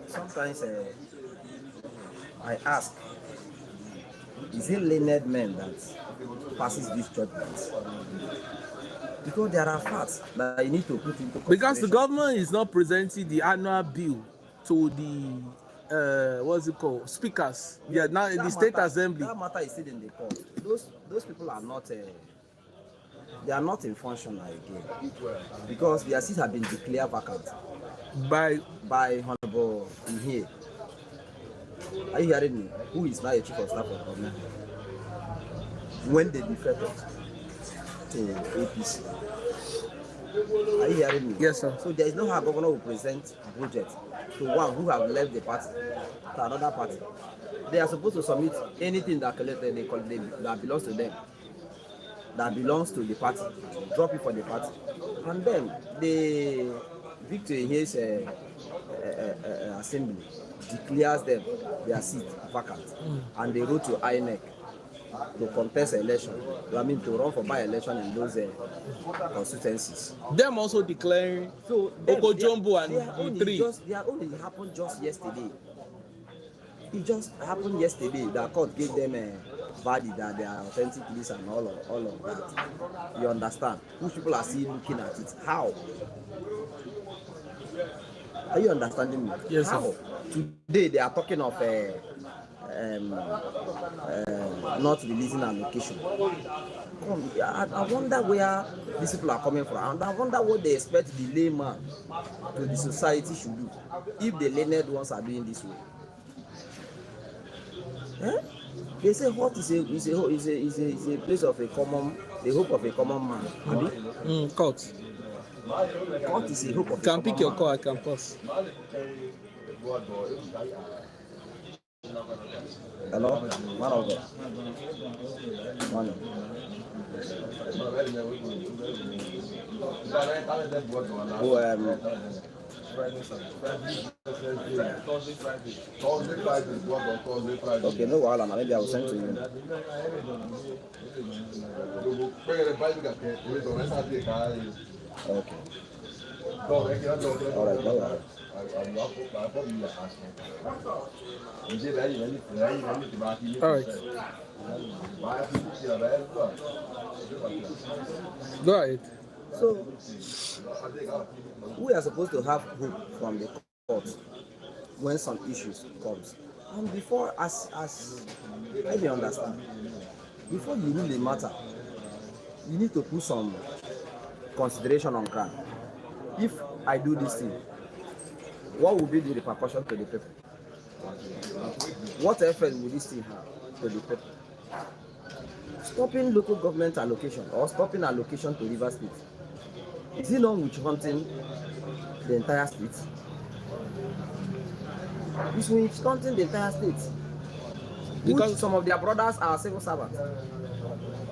Sometimes I ask, is it learned men that passes these judgments? Because there are facts that you need to put into consideration. Because the government is not presenting the annual bill to the what's it called, speakers. Yeah, now in the state assembly. That matter is still in the court. Those people are not. They are not in function again because their seats have been declared vacant by Honorable in here. Are you hearing me? Who is now a chief of staff of government? When they defected to APC. Are you hearing me? Yes, sir. So there is no how governor will present a budget to one who have left the party to another party. They are supposed to submit anything that collected that belongs to them, that belongs to the party, drop it for the party, and then the victor in his assembly declares them their seat vacant, and they wrote to INEC to contest election. I mean, to run for by-election in those constituencies. Them also declaring so Okojombo and the three. Their only happened just yesterday. It just happened yesterday. The court gave them a verdict that they are authentic list and all of that. You understand? Which people are still looking at it. How? Are you understanding me? Yes, how? Sir. Today they are talking of not releasing allocation. I wonder where these people are coming from, and I wonder what they expect the layman to the society should do if the learned ones are doing this way. They say what is a place of a common, the hope of a common man. Court. Court is a hope of a common man. Can pick your call, I can pause. Hello, man of God. Morning. Okay, no wahala, maybe I will send to you. Okay. All right, no wahala. All right. Go ahead. So, we are supposed to have hope from the court when some issues comes. And before, as let me understand, before you rule a matter, you need to put some consideration on ground. If I do this thing, what will be the repercussion to the people? What effect will this thing have to the people? Stopping local government allocation or stopping allocation to Rivers State, is it not witch hunting the entire state? It's witch hunting the entire state. Because some of their brothers are civil servants.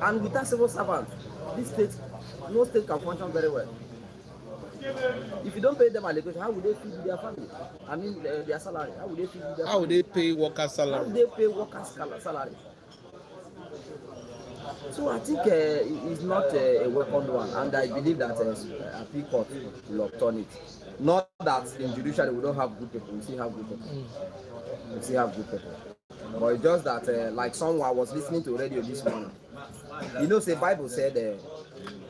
And without civil servants, this state, no state can function very well. If you don't pay them allocation, how would they feed their family? I mean, their salary. How would they feed their family? How would they pay workers' salary? How would they pay workers' salary? So I think it's not a welcome one, and I believe that appeal court will upturn it. Not that in judiciary we don't have good people, we still have good people. We still have good people. But it's just that, like someone I was listening to radio this morning, you know, say Bible said,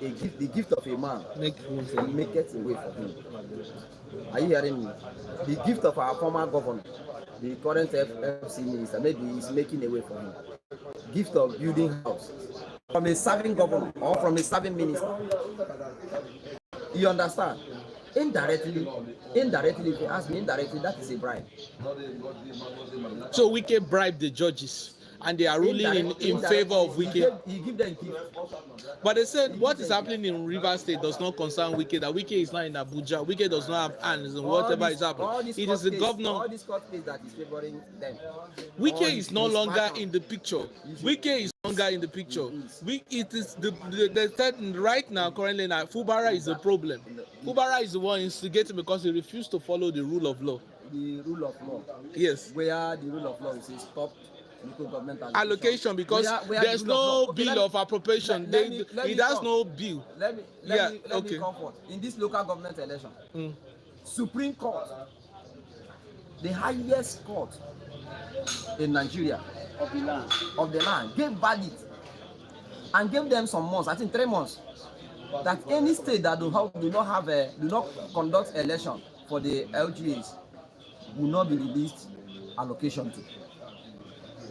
the gift of a man maketh a way for him. Are you hearing me? The gift of our former governor, the current FC minister, maybe he's making a way for him. Gift of building house from a serving governor or from a serving minister. You understand? Indirectly, if you ask me, indirectly, that is a bribe. So Wike bribed the judges, and they are ruling in favor of Wike. You give them gift. But they said what is happening in Rivers State does not concern Wike, that Wike is not in Abuja. Wike does not have hands in whatever is happening. It is the governor. All this court case that is favoring them. Wike is no longer in the picture. Wike is no longer in the picture. It is the right now, currently now, Fubara is the problem. Fubara is the one instigating because he refused to follow the rule of law. The rule of law? Yes. Where the rule of law is stopped local government allocation, because there's no bill of appropriation. It has no bill. Let me comfort. In this local government election, Supreme Court the highest court in Nigeria of the land gave verdict and gave them some months, I think 3 months, that any state that do not conduct election for the LGAs will not be released allocation to.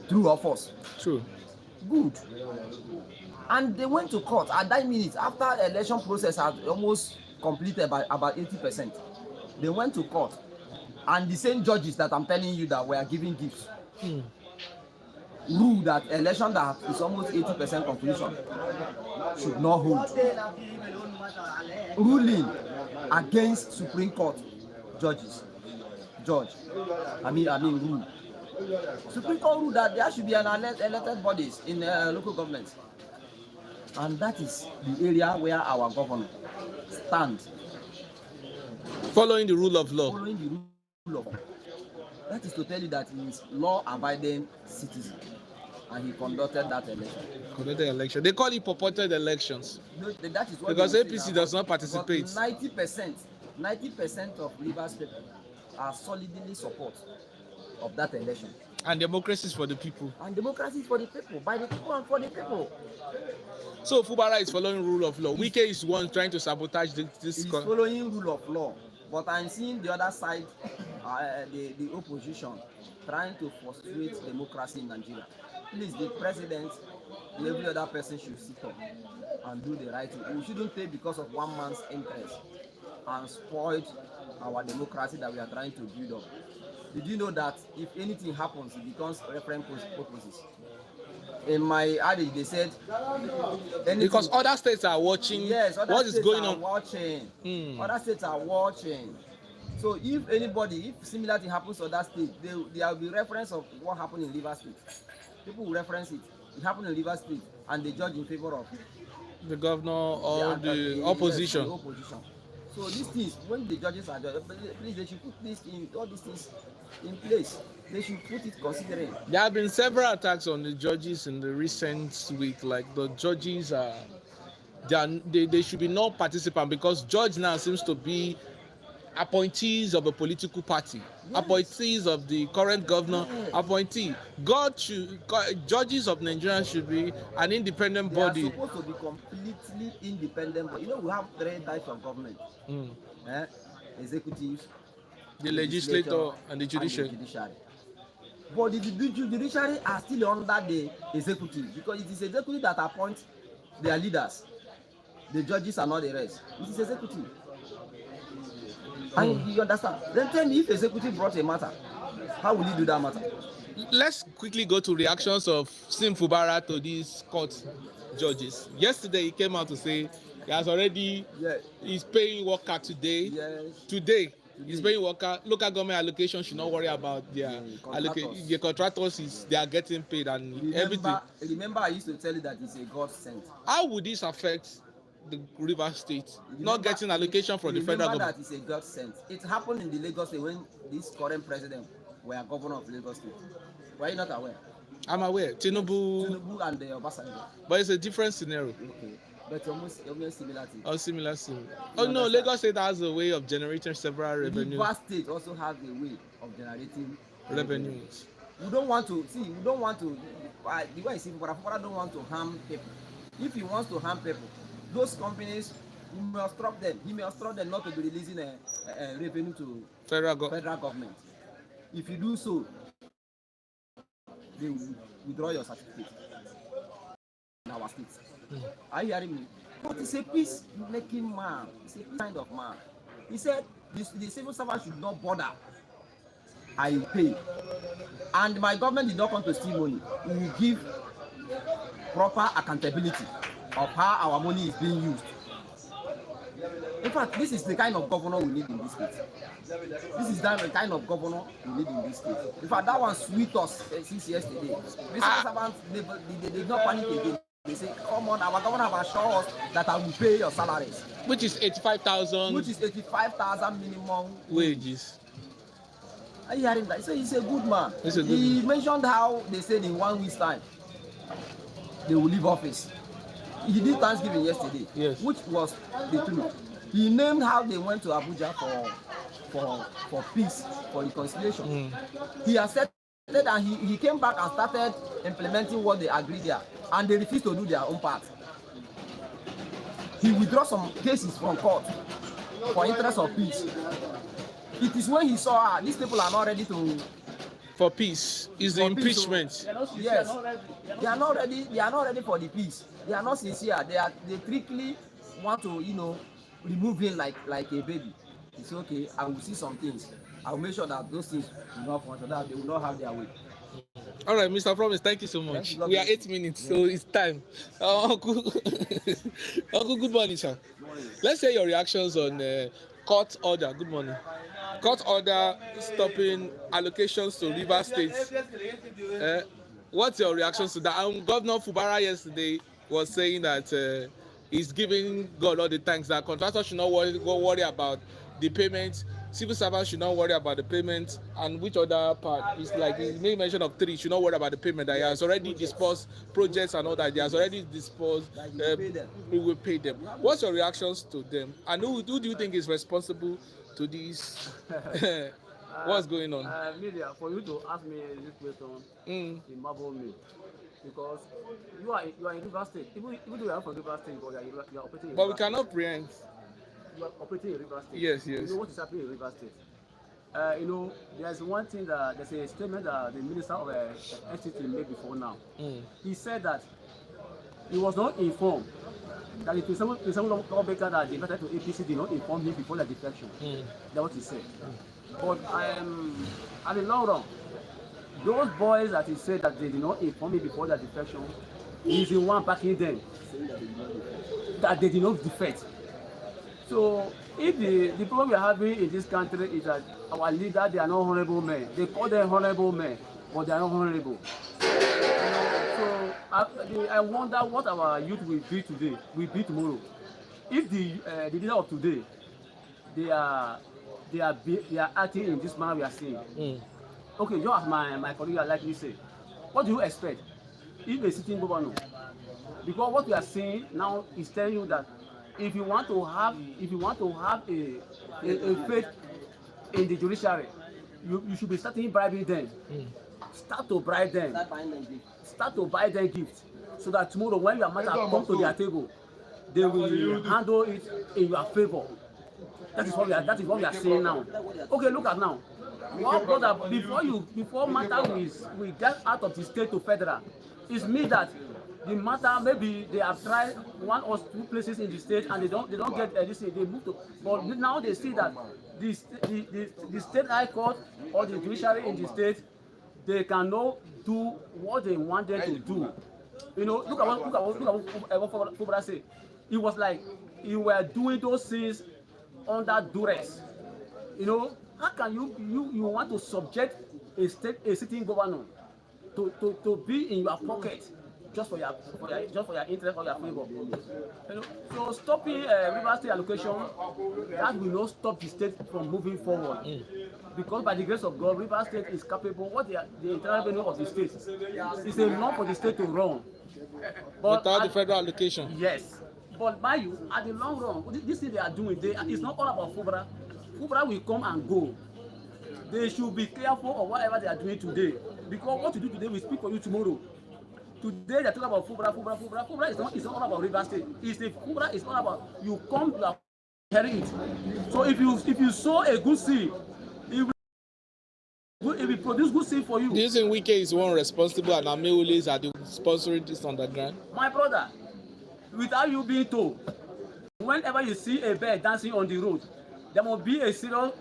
True or false? True. Good. And they went to court at that minute after the election process had almost completed by about 80%. They went to court, and the same judges that I'm telling you that were giving gifts ruled that election that is almost 80% completion should not hold, ruling against Supreme Court rule. Supreme Court ruled that there should be an elected bodies in local governments, and that is the area where our governor stands. Following the rule of law. Following the rule of law. That is to tell you that he is law-abiding citizen, and he conducted that election. They call it purported elections. No, that is what because APC does not participate. 90% of Rivers people are solidly support of that election. And democracy is for the people. And democracy is for the people, by the people and for the people. So Fubara is following rule of law. Wike is one trying to sabotage this. He's following rule of law, but I'm seeing the other side, the opposition, trying to frustrate democracy in Nigeria. Please, the president and every other person should sit up and do the right thing. We shouldn't take because of one man's interest and spoil our democracy that we are trying to build up. Did you know that if anything happens, it becomes reference purposes? In my adage, they said because other states are watching. Yes, what is going on? Watching. Other states are watching. So if similar thing happens to other states, there will be reference of what happened in Rivers State. People will reference it. It happened in Rivers State, and they judge in favor of the governor or the opposition. Yes, the opposition. So these things, when the judges are judged, please, they should put all these things in place. They should put it considering. There have been several attacks on the judges in the recent week. Like the judges they should be no participant because judge now seems to be appointees of a political party, yes. Appointees of the current governor, yes. Appointee. Judges of Nigeria should be an independent body. They are supposed to be completely independent. But you know, we have 3 types of government: executive, the legislator, and the judiciary. But the judiciary are still under the executive because it is executive that appoints their leaders. The judges are not the rest. It is executive. And you understand? Then tell me, if executive brought a matter, how will he do that matter? Let's quickly go to reactions of Sim Fubara to these court judges. Yesterday, he came out to say he has already, he's paying worker today. Yes. Today, he's paying worker. Local government allocation should not worry about their allocation. The contractors, they are getting paid and everything. Remember, I used to tell you that it's a God sent. How would this affect the Rivers State not getting allocation from the federal government? That is a God sent. It happened in the Lagos State when this current president were governor of Lagos State. Were you not aware? I'm aware. Tinubu and Obasanjo. But it's a different scenario. Okay. But almost similar thing. Oh, similar. Oh no, Lagos State has a way of generating several revenues. Rivers State also has a way of generating revenues. We don't want to. The way I see Fubara don't want to harm people. If he wants to harm people, those companies, he may obstruct them not to be releasing a revenue to federal government. If you do so, they will withdraw your certificate in our state. Are you hearing me? But he's a peace-making man. He's a peace kind of man. He said the civil servant should not bother. I will pay. And my government did not come to steal money. We will give proper accountability of how our money is being used. In fact, this is the kind of governor we need in this state. This is the kind of governor we need in this state. In fact, that one sweet us since yesterday. The civil servants, they did not panic again. They say, come on, our governor have assured us that I will pay your salaries. Which is 85,000. Which is 85,000 minimum wages. Are you hearing that? So he's a good man. He mentioned how they said in 1 week's time they will leave office. He did Thanksgiving yesterday, yes, which was the truth. He named how they went to Abuja for peace, for reconciliation. He accepted, and he came back and started implementing what they agreed there, and they refused to do their own part. He withdrew some cases from court for interest of peace. It is when he saw these people are not ready to for peace. Is the impeachment? So, yes, they are not ready. They are not ready for the peace. They are not sincere. They strictly want to, remove him like a baby. It's okay. I will see some things. I will make sure that those things will not function, that they will not have their way. All right, Mr. Promise, thank you so much. We are 8 minutes, so it's time. Uncle, good morning, sir. Good morning. Let's hear your reactions on court order. Good morning. Court order stopping allocations to River State. What's your reactions to that? Governor Fubara yesterday was saying that he's giving God all the thanks that contractors should not worry about the payment. Civil servants should not worry about the payment, and which other part is like he made mention of 3 should not worry about the payment. That he has already disposed projects and all that. He has already disposed. He will pay them. What's your reactions to them? And who do you think is responsible to this? What's going on? Media, for you to ask me this question, it marvel me, because you are in River State. Even though you are from River State, but you are operating. But we cannot preempt. You are operating in River State. Yes. You know what is happening in River State. There's one thing there's a statement that the Minister of FCT made before now. He said that he was not informed that the President lawmaker that defected to APC did not inform him before the defection. That's what he said. But at the long run, those boys that he said that they did not inform me before the defection, he's the one backing them that they did not defect. So if the problem we are having in this country is that our leaders, they are not honorable men. They call them honorable men, but they are not honorable. So I wonder what our youth will be today, will be tomorrow. If the leader of today, they are acting in this manner we are seeing. Okay, you as my colleague like me say, what do you expect if a sitting governor? Because what we are seeing now is telling you that if you want to have a faith in the judiciary, you should be starting bribing them. Start to bribe them. Start to buy them gifts, so that tomorrow when your matter come to their table, they will handle it in your favor. That is what we are seeing now. Okay, look at now. Well, brother, before matter we get out of the state to federal, it's me that the matter maybe they have tried 1 or 2 places in the state and they don't get this thing, they move to, but now they see that the state high court or the judiciary in the state, they cannot do what they want them to do. Look at what Fubara said. It was like you were doing those things under duress. How can you want to subject a sitting governor to be in your pocket just for your interest or your favor? So stopping River State allocation, that will not stop the state from moving forward. Because by the grace of God, River State is capable. What the internal revenue of the state is enough for the state to run. But without the federal allocation. Yes. But by you, at the long run, this thing they are doing, it's not all about Fubara. Fubara will come and go. They should be careful of whatever they are doing today. Because what you do today will speak for you tomorrow. Today they are talking about Fubara. Fubara is not all about River State. Fubara is all about you come to inherit it. So if you sow a good seed, it will produce good seed for you. Do you think Wike is one responsible and Ameoles are the sponsoring this underground? My brother, without you being told, whenever you see a bird dancing on the road, there must be a serious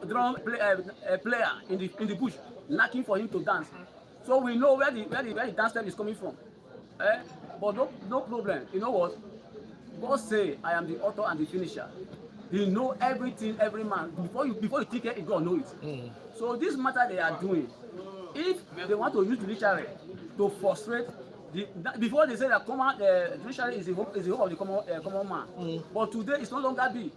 drum player in the bush knocking for him to dance. So we know where the dance step is coming from. But no problem. You know what? God say, I am the author and the finisher. He know everything, every man. Before you think it, God know it. So this matter they are doing, if they want to use the judiciary to frustrate, before they say that judiciary is the hope of the common man. But today it's no longer be.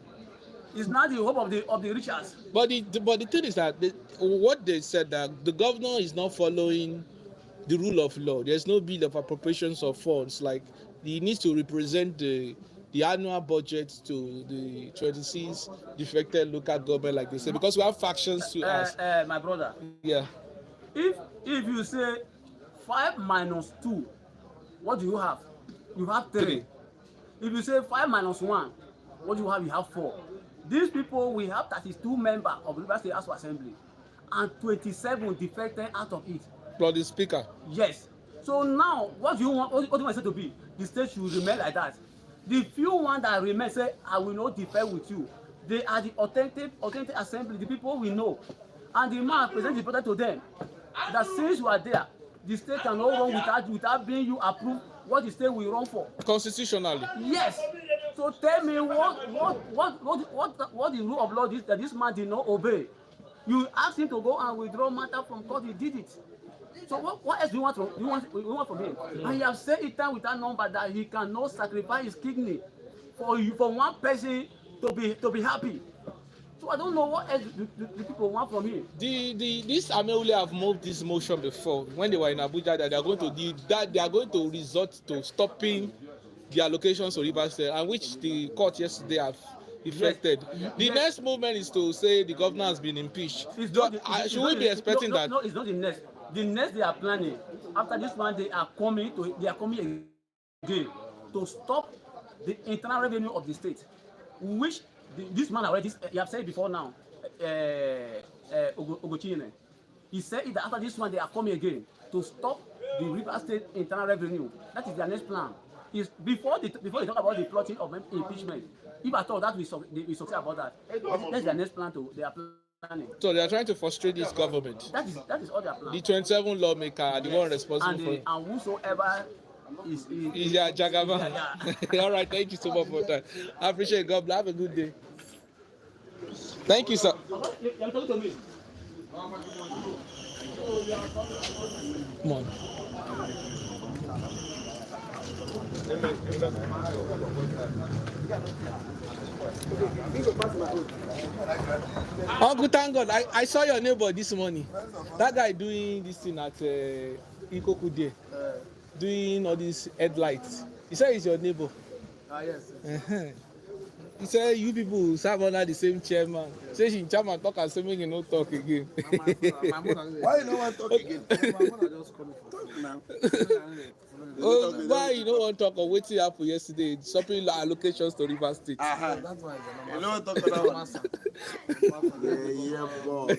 It's not the hope of the richest. But the thing is that what they said, that the governor is not following the rule of law. There's no bill of appropriations of funds. Like he needs to represent the the annual budget to the 26 defected local government, like they say, because we have factions to ask. My brother, Yeah. if you say 5 minus 2, what do you have? You have 3. If you say 5 minus 1, what do you have? You have 4. These people, we have 32 members of the River State House of Assembly and 27 defected out of it. Plus the speaker. Yes. So now, what do you want? What do you want it to be? The state should remain like that. The few ones that remain say, I will not defect with you. They are the authentic assembly, the people we know. And the man present the product to them. That since you are there, the state cannot run without being you approved what the state will run for. Constitutionally. Yes. So tell me what the rule of law is that this man did not obey. You asked him to go and withdraw matter from court, he did it. So what else do you want from him? And he has said it time without number that he cannot sacrifice his kidney for one person to be happy. So I don't know what else the people want from him. This Ameule have moved this motion before when they were in Abuja that they are going to resort to stopping the allocations to Rivers State, and which the court yesterday have effected. Yes. The next movement is to say the governor has been impeached. Should we be expecting that? No, it's not the next. The next they are planning after this one, they are coming again to stop the internal revenue of the state, which this man already, you have said before now, Ogochine. He said that after this one they are coming again to stop the River State internal revenue. That is their next plan. Is before they talk about the plotting of impeachment. If I thought that we succeed about that, that's their next plan they are planning. So they are trying to frustrate this government. That is all they are planning. The 27 lawmaker are the one responsible for it. And whosoever is yeah, Jagaban. Yeah. All right, thank you so much for that. I appreciate it. God bless. Have a good day. Thank you, sir. You're talking to me. Come on. Uncle, thank God. I saw your neighbor this morning. That guy doing this thing at Ikokude, doing all these headlights. He said he's your neighbor. Yes. He said you people serve under the same chairman. Say she chairman talk and say make you no talk again. Why you don't want to talk again? My mother just call me for talk now. Oh, why you don't want to talk or wetin happen yesterday? Stopping allocations to River State. That's why You don't want to talk about that. Yeah, boy.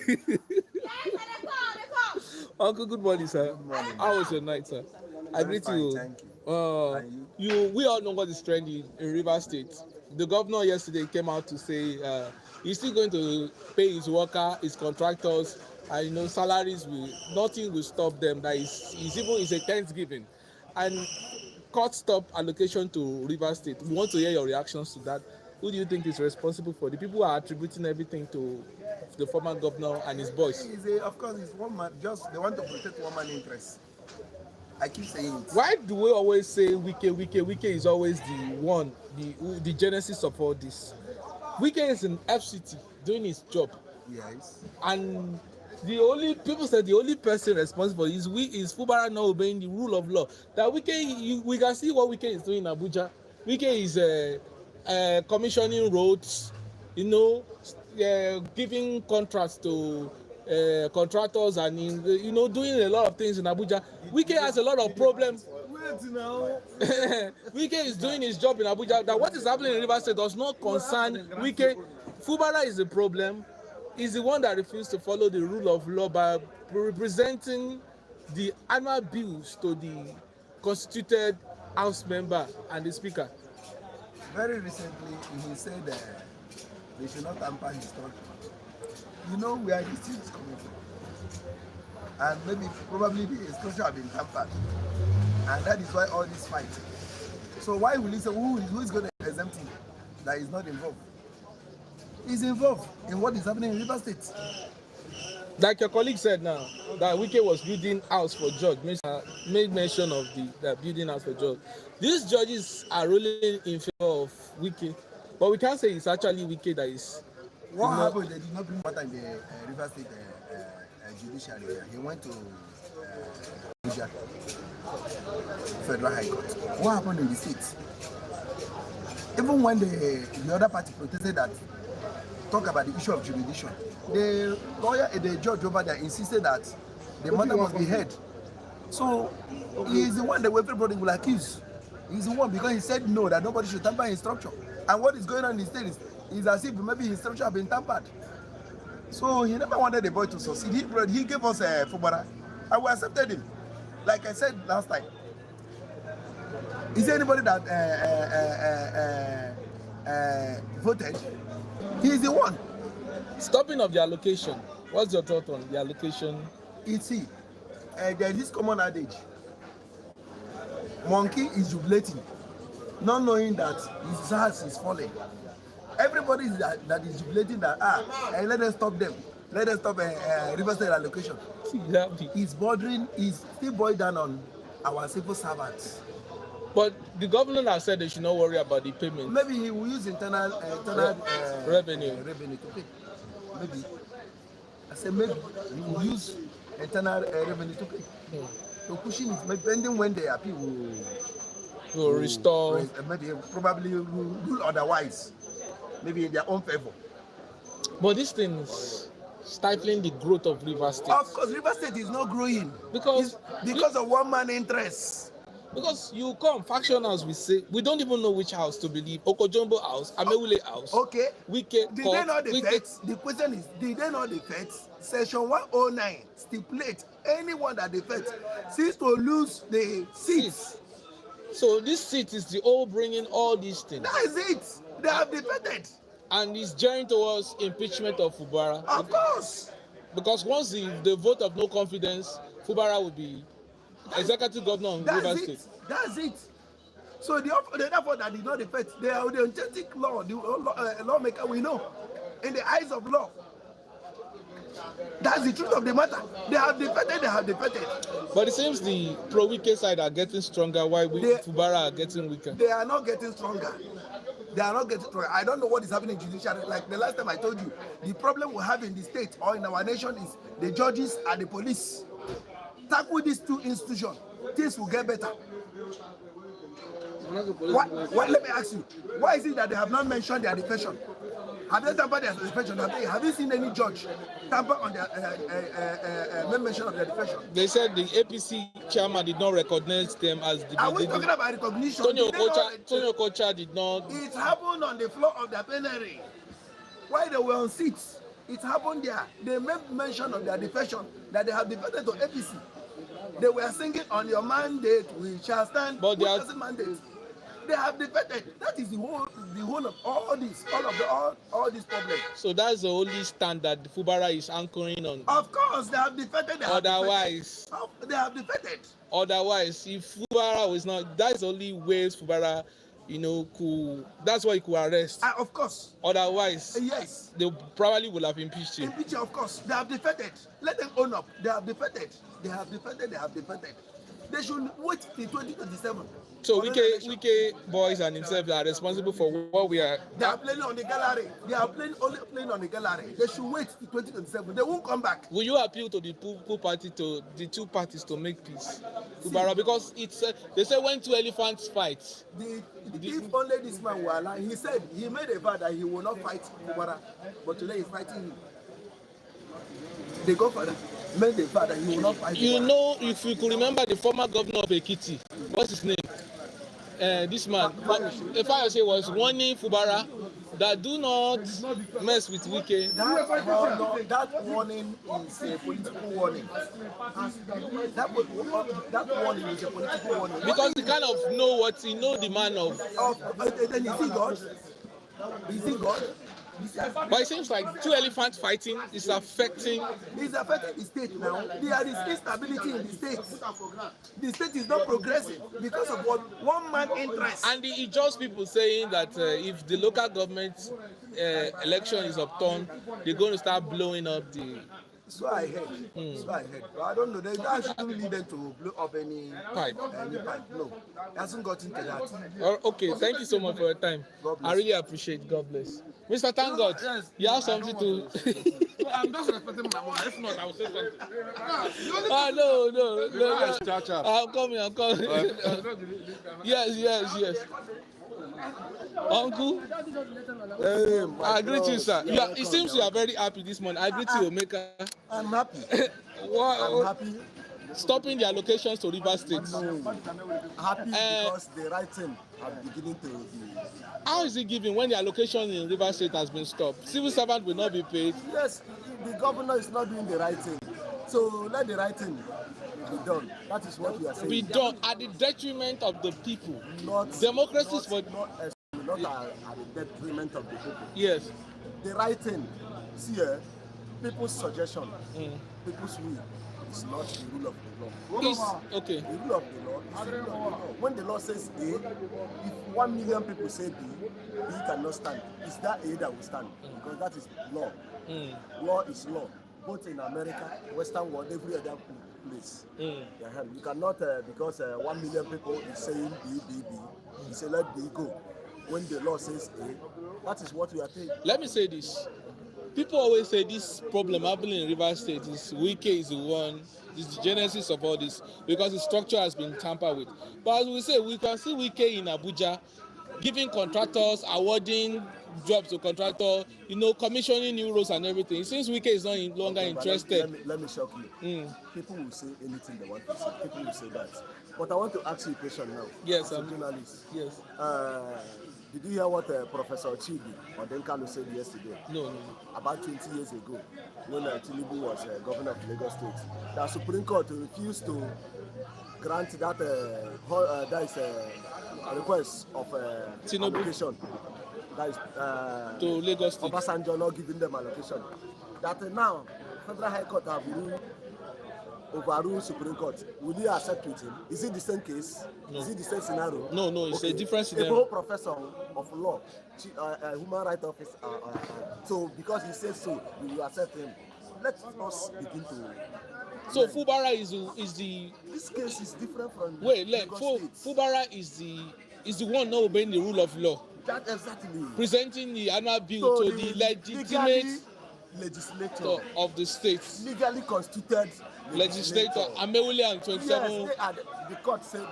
Uncle, good morning, sir. Good morning. How was your night, sir? I greet you. Thank you. We all know what is trending in River State. The governor yesterday came out to say he's still going to pay his worker, his contractors, and salaries nothing will stop them. That is a Thanksgiving, and court stop allocation to River State. We want to hear your reactions to that. Who do you think is responsible for the people who are attributing everything to the former governor and his boys? Of course, it's one man. Just they want to protect one man interest. I keep saying it. Why do we always say Wike is always the genesis of all this? Wike is in FCT doing his job. Yes. And people say the only person responsible is Fubara not obeying the rule of law. That we can see what Wike is doing in Abuja. Wike is commissioning roads, giving contracts to contractors and doing a lot of things in Abuja. Wike has a lot of problems. Wike is doing his job in Abuja. That what is happening in River State does not concern Wike. Fubara is the problem. He's the one that refused to follow the rule of law by representing the annual bills to the constituted House member and the Speaker. Very recently, he said they should not tamper his structure. You know where this thing is coming from. And probably the structure have been tampered. And that is why all this fight. So why will he say who is going to exempt him that is not involved? He's involved in what is happening in River State. Like your colleague said now, that Wike was building house for judge, made mention of the building house for judge. These judges are ruling in favor of Wike, but we can't say it's actually Wike that is. What happened? They did not bring water in the River State judiciary. He went to Abuja Federal High Court. What happened in the state? even when the other party protested that, talk about the issue of jurisdiction, the lawyer, the judge over there insisted that the matter must be heard. So he is the one that everybody will accuse. He's the one because he said no, that nobody should tamper his structure. And what is going on in the state is as if maybe his structure have been tampered. So he never wanted the boy to succeed. He gave us a Fubara, and we accepted him. Like I said last time, is there anybody that voted? He is the one. Stopping of the allocation. What's your thought on the allocation? You see, there is this common adage: monkey is jubilating, not knowing that his house is falling. Everybody that is jubilating that let us stop them, let us stop River State allocation. He's still boiled down on our civil servants. But the governor has said they should not worry about the payment. Maybe he will use internal revenue to pay. Maybe I said maybe he will use internal revenue to pay. So pushing it, depending when the appeal will restore. Maybe probably rule otherwise. Maybe in their own favor. But these things stifling the growth of River State. Of course, River State is not growing because of one man interests. Because you come, factionals, we say, we don't even know which house to believe. Okojombo house, Amewule house. Okay. Wike, did they know the facts? The question is, did they know the facts? Section 109 stipulates anyone that defects seeks to lose the seats. So this seat is the old bringing all these things. That is it. They have defected. And it's gearing towards impeachment of Fubara. Of course. Because once the vote of no confidence, Fubara will be executive governor of River State. That's it. So therefore that did not defect. They are the authentic law, the lawmaker we know. In the eyes of law. That's the truth of the matter. They have defected. But it seems the pro-Wike side are getting stronger while Fubara are getting weaker. They are not getting stronger. I don't know what is happening in judiciary. Like the last time I told you, the problem we have in the state or in our nation is the judges and the police. Tackle these two institutions, things will get better. Let me ask you, why is it that they have not mentioned their defection? Have they tampered their defection? Have you seen any judge tamper on their mention of their defection? They said the APC chairman did not recognize them as the. Are we talking about recognition? Tony Okocha did not. It happened on the floor of the plenary while they were on seats. It happened there. They made mention of their defection that they have defected to APC. They were singing on your mandate, we shall stand. But mandate. They have defected. That is the whole of all these problems. So that's the only stand that Fubara is anchoring on. Of course, they have defected. Otherwise, they have defected. Otherwise, if Fubara was not, that's the only ways Fubara, that's why he could arrest. Of course. Otherwise, yes, they probably would have impeached him. Of course. They have defected. Let them own up. They have defected. They have defected. They should wait till 2027. So Wike boys and himself are responsible for what we are. They are playing on the gallery. They are only playing on the gallery. They should wait till 2027. They won't come back. Will you appeal to the the two parties to make peace, Fubara? Because they say when two elephants fight. If only this man were alive, he said he made a vow that he will not fight Fubara, but today he's fighting him. The godfather made a vow that he will not fight Fubara. If you could remember the former governor of Ekiti, what's his name? This man, if I say, was warning Fubara that do not mess with Wike. That warning is a political warning. That warning is a political warning. Because he kind of know the man of. Then is he God? Is he God? But it seems like two elephants fighting is affecting. It's affecting the state now. There is instability in the state. The state is not progressing because of what one man interest. And it just people saying that if the local government election is upturned, they're going to start blowing up the. So I heard. But I don't know. That shouldn't lead them to blow up any pipe. No, it hasn't got into that. Okay, thank you so much for your time. I really appreciate it. God bless. Mr. Thank God, yes, you have something to. I'm just respecting my mom. If not, I will say something. No. I'm coming. Yes. Uncle, Hey, my I greet you, bros, sir. you're It welcome, seems you're you are very happy this morning. I greet you, Omeka. I'm happy. I'm Wow, happy. stopping the allocations to River State. Happy Uh, because the right thing are beginning to be. How is it given when the allocation in River State has been stopped? Civil servant will not be paid. Yes, the governor is not doing the right thing. So let the right thing be done. That is what we are saying. Be done at the detriment of the people. Not Democracy is not for not at the detriment of the people. yes. The right thing. See here, people's suggestion, people's will is not the rule of the law. Is okay. The rule of the law is the rule of the law. When the law says A, if 1 million people say B, B cannot stand. It's that A that will stand because that is law. Law is law, both in America, Western world, every other place. You cannot because 1 million people is saying B, B, B. You say let B go. When the law says A, that is what we are saying. Let me say this. People always say this problem happening in River State is Wike is the one, is the genesis of all this because the structure has been tampered with. But as we say, we can see Wike in Abuja giving contractors, awarding jobs to contractors, commissioning new roads and everything. Since Wike is no longer interested. Let me shock you. People will say anything they want to say. People will say that. But I want to ask you a question now. Yes, as a journalist. Yes. Did you hear what Professor Chidi Odenkalo said yesterday? No. About 20 years ago, when Tinubu was governor of Lagos State, the Supreme Court refused to grant that request of allocation. That is To Lagos State. Obasanjo not giving them allocation. That now Federal High Court have overruled Supreme Court. Will you accept with him? Is it the same case? No. Is it the same scenario? No, it's a different A scenario. whole professor of law, human rights officer. So because he says so, we will accept him. Let us begin to. So Fubara is the This case is different from. Fubara is the one not obeying the rule of law. That exactly. Presenting the annual bill to the legitimate legislature of the state. Legally constituted Legislator Amewule and 27. Yes, they are the court said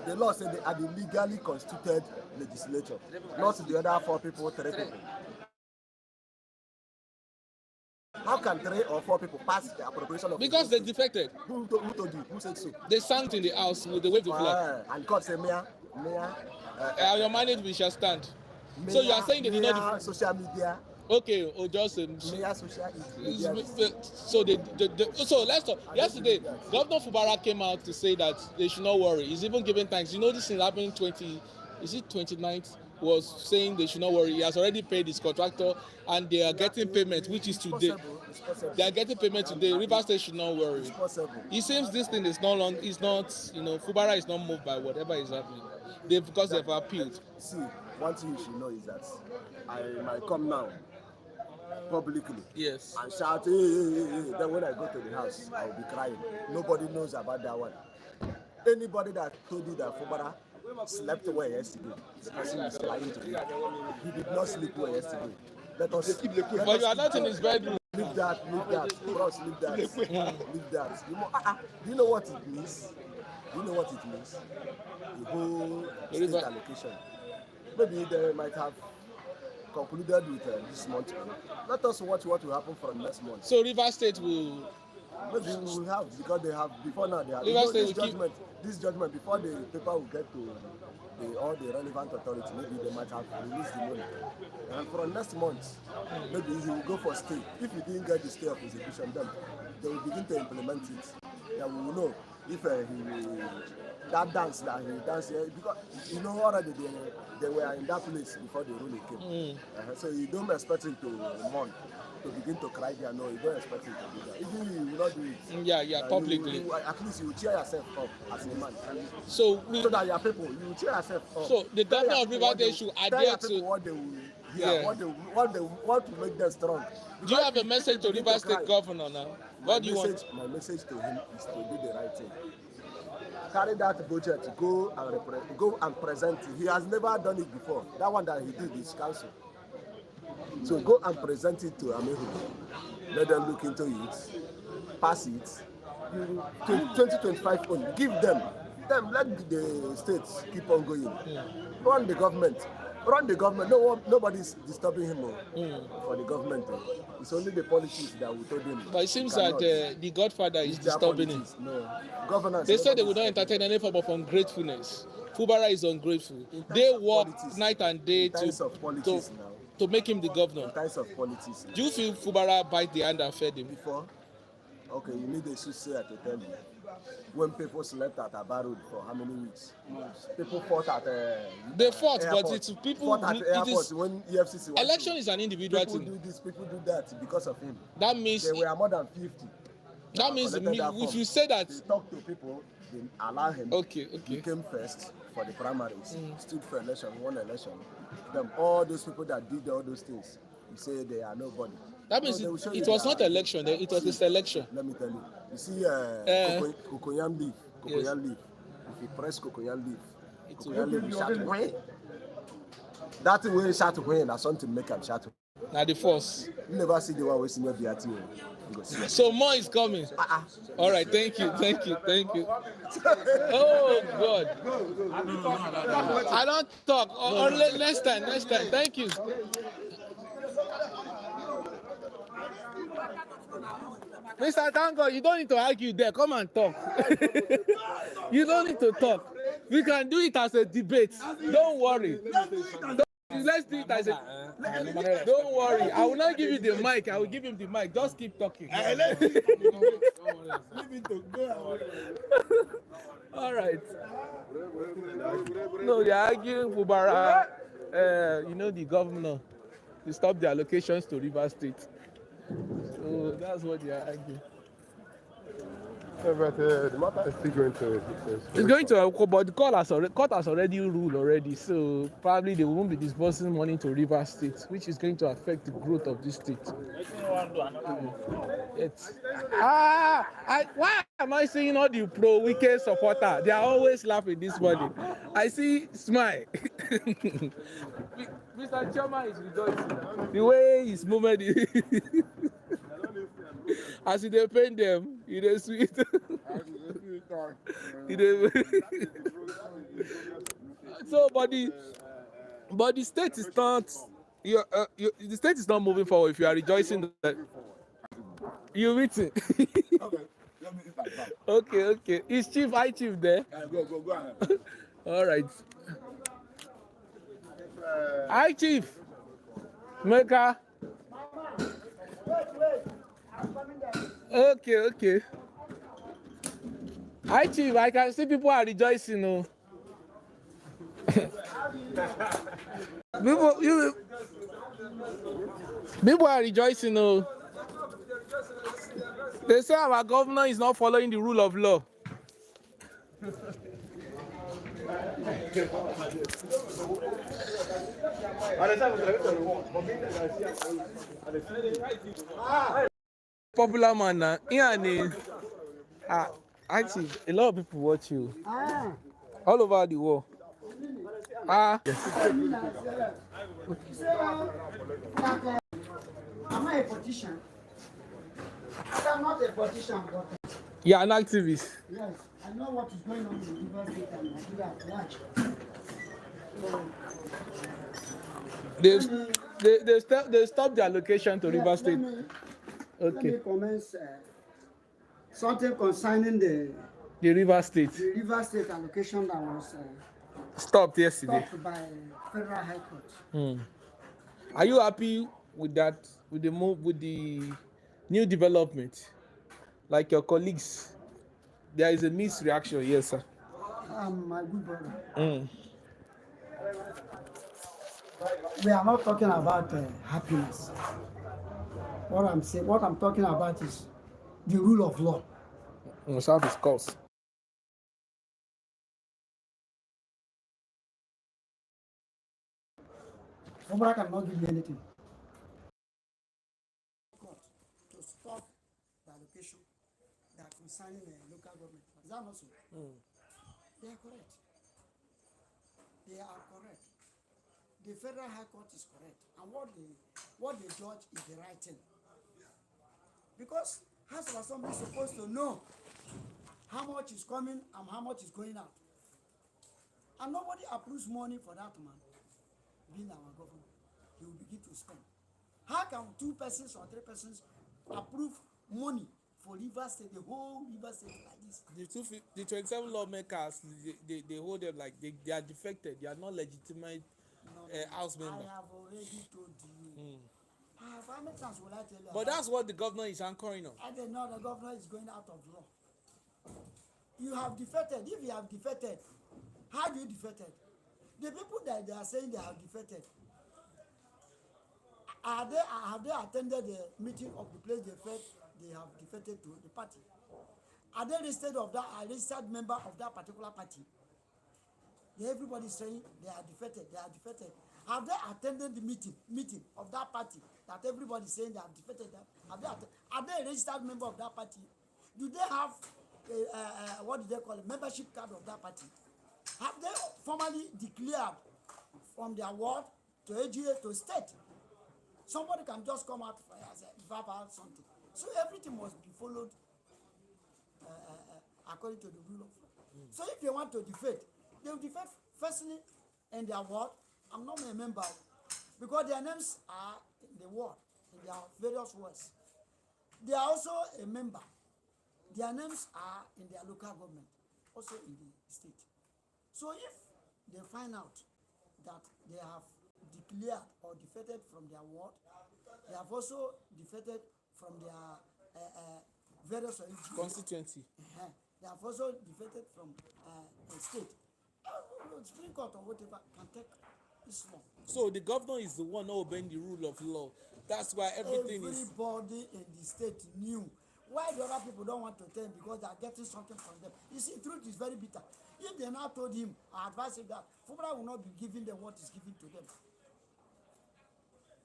the law said they are the legally constituted legislature, not the other 4 people, 3 people. How can 3 or 4 people pass the appropriation of? Because they defected. Who told you? Who said so? They sang in the house with the wave the flag. And court said, Mayor, Your mandate we shall stand. So you are saying they did not social media. Okay, or just Mayor social media. so so let's talk. Yesterday, Governor Fubara came out to say that they should not worry. He's even giving thanks. This thing happened 29th was saying they should not worry. He has already paid his contractor and they are getting payment, which is today. They are getting payment today. River State should not worry. It seems this thing is Fubara is not moved by whatever is happening. Because they've appealed. See, one thing you should know is that I might come now publicly and shout, hey. Then when I go to the house, I will be crying. Nobody knows about that one. Anybody that told you that Fubara slept well yesterday, the person is lying to you. He did not sleep well yesterday. Let us keep the cool. But you are not in his bedroom. Leave that. Bros, leave that. Leave that. Do you know what it means? The whole state allocation. Maybe they might have concluded with this month. Let us watch what will happen from next month. So River State will. Maybe we will have, because they have before now. They have this judgment before the paper will get to all the relevant authorities. Maybe they might have released the money. And for next month, maybe he will go for stay. If he didn't get the stay of execution, then they will begin to implement it. Then we will know if that dance that he danced here, because already they were in that place before the ruling came. So you don't expect him to mourn, to begin to cry there. No, you don't expect him to do that. Even he will not do it. Publicly. At least you cheer yourself up as a man. So that your people, you cheer yourself up. So the governor of River State should adhere to what they will hear, what will make them strong. Do you have a message to River State governor now? What do you want? My message to him is to do the right thing. Carry that budget, go and present it. He has never done it before. That one that he did is council. So go and present it to Amehu. Let them look into it, pass it. 2025 only. Give them. Let the states keep on going. run the government. Run the government. No one, nobody's disturbing him for the government. It's only the politics that we told him. But it seems that the Godfather is It's their disturbing him. politics. No. Governance. They said they would not nobody's entertain any form of ungratefulness. Fubara is ungrateful. They work politics. night and day In times of politics now. to make him the governor. In times of politics. Do you feel Fubara bite the hand and fed him? Before, okay, you need a soothsayer to tell you. When people slept at Aba Road for how many weeks? People fought at They fought, airport. but it's people. Fought at It airport is, when EFCC went election to, is an individual people thing. do this, people do that because of him. That means There were more than 50. that means collected that if form. you say that. They talked to people, they allow him. Okay. He came first for the primaries, stood for election, won election. Them all those people that did all those things, you say they are nobody. That means No, they will show you it was they not are- election. It was a selection. Let me tell you. You see, cocoyam leaf. Yes. Cocoyam leaf. If you press cocoyam leaf, It cocoyam leaf will shout when. That way shout when. That's something make him shout. Now the force. You never see the one wasting your BRT. You go see. So more is coming. All right. Thank you. Oh God. I don't talk. Or next time. Thank you. Mr. Tango, you don't need to argue there. Come and talk. You don't need to talk. We can do it as a debate. Don't worry. Let's do it as a. Don't worry. I will not give you the mic. I will give him the mic. Just keep talking. All right. No, they are arguing Fubara. The governor to stop the allocations to River State. So that's what they are arguing. Yeah, but the matter is still going to. It's going to, but the court has already ruled already, so probably they won't be disbursing money to River State, which is going to affect the growth of this state. Why am I seeing all the pro-Wike supporter? They are always laughing this morning. I see smile. Mr. Choma is rejoicing. The way his movement is. As they paint them, it is sweet. So, but the state is not. The state is not moving forward. If you are rejoicing that you're eating. Okay. Is High Chief there? Go ahead. All right. High Chief. Meka. Okay. Hi Chief, I can see people are rejoicing. Oh. People are rejoicing. Oh. They say our governor is not following the rule of law. Popular man now. Actually, a lot of people watch you. All over the world. Am I a politician? I'm not a politician, but You're an activist. yes, I know what is going on in the University and Nigeria at large. They stopped the allocation to River State. Let me commence something concerning the River State River State allocation that was stopped yesterday. stopped by Federal High Court. Are you happy with that? With the move, with the new development? Like your colleagues, there is a mixed reaction. Yes, sir. My good brother. We are not talking about happiness. What I'm talking about is the rule of law. Must have his cause. Fubara cannot give you anything. To stop the allocation that concerning local government. Is that not so? They are correct. They are correct. The Federal High Court is correct. And what they judge is the right thing. Because House of Assembly is supposed to know how much is coming and how much is going out. and nobody approves money for that man being our governor, he will begin to spend. How can 2 persons or 3 persons approve money for Rivers State, the whole Rivers State like this? The 27 lawmakers, they hold them like they are defected. They are not legitimate house member. I have already told you. How many times will I tell you? But that's what the governor is anchoring on. I did know the governor is going out of law. You have defected. If you have defected, how do you defected? The people that they are saying they have defected, have they attended the meeting of the place they felt they have defected to the party? Are they registered member of that particular party? Everybody is saying they are defected, they are defected. Have they attended the meeting of that party that everybody is saying they have defected? Are they a registered member of that party? Do they have what do they call it, membership card of that party? Have they formally declared from their ward to AGA to state? Somebody can just come out as a verbal something. So everything must be followed according to the rule of law. So if they want to defect, they will defect firstly in their ward. I'm not a member because their names are in the ward, in their various wards. They are also a member. Their names are in their local government, also in the state. So if they find out that they have declared or defected from their ward, they have also defected from their various constituency. They have also defected from the state. Supreme Court or whatever can take this law. So the governor is the one obeying the rule of law. That's why everybody in the state knew. Why the other people don't want to tell him? Because they are getting something from them. You see, truth is very bitter. If they now told him or advised him that Fubara will not be giving them what is given to them.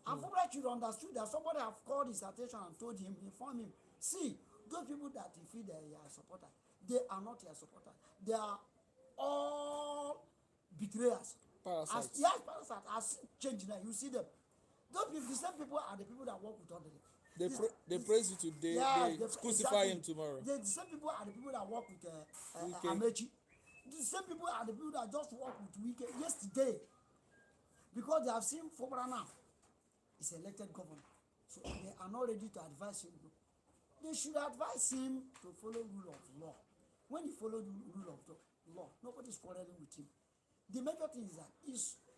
And Fubara should understood that somebody have called his attention and told him, informed him, see, those people that you feel they are your supporters, they are not your supporters. They are all betrayers. Parasites. Yes, parasites. As change now, you see them. Those people, the same people are the people that work with others. They praise you today, they crucify him tomorrow. The same people are the people that work with Amechi. The same people are the people that just work with Wike yesterday. Because they have seen Fubara now is elected governor. So they are not ready to advise him. They should advise him to follow rule of law. When he follows the rule of law, nobody is quarreling with him. The major thing is that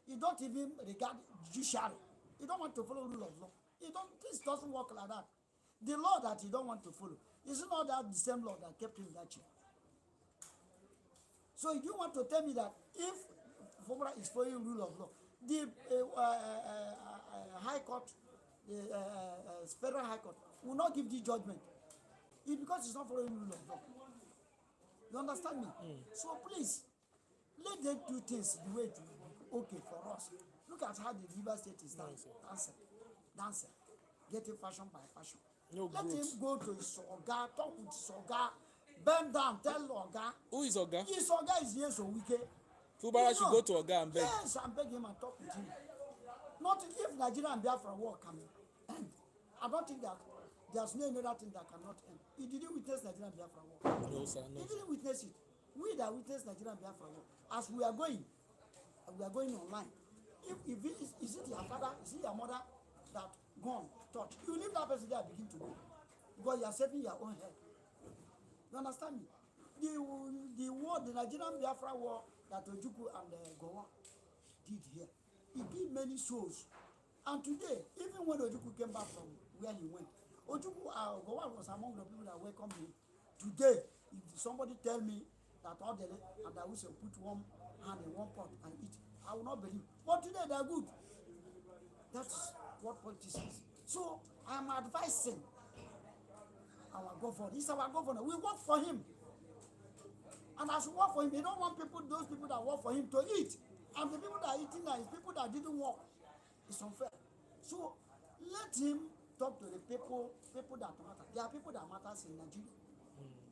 you don't even regard judiciary. You don't want to follow rule of law. This doesn't work like that. The law that you don't want to follow, is it not that the same law that kept him in that chair? So you want to tell me that if Fubara is following rule of law, the High Court, the Federal High Court, will not give the judgment. It's because it's not following rule of law. You understand me? So please, let them do things the way it will be okay for us. Look at how the Rivers State is dancing, getting fashion by fashion. Let him go to his Oga, talk with his Oga, bend down, tell Oga. Who is Oga? His Oga is here so wicked. Fubara should go to Oga and beg. Yes, and beg him and talk with him. Not if Nigeria and Biafra war can end. I don't think that there's no other thing that cannot end. He didn't witness Nigeria and Biafra war. No, sir. No, he didn't witness it. We that witnessed Nigeria and Biafra war, as we are going online. If is it your father, is it your mother that gone, touch? You leave that person there and begin to go. Because you are saving your own head. You understand me? The war, the Nigerian Biafra war that Ojukwu and Gowa did here, it did many souls. And today, even when Ojukwu came back from where he went, Ojukwu Gowa was among the people that welcomed him. Today, if somebody tell me that all the and I will say put one hand in one pot and eat, I will not believe. But today they are good. That's what politics is. So I am advising our governor. He's our governor. We work for him. And as we work for him, they don't want those people that work for him to eat. And the people that are eating now is people that didn't work. It's unfair. So let him talk to the people that matter. There are people that matters in Nigeria.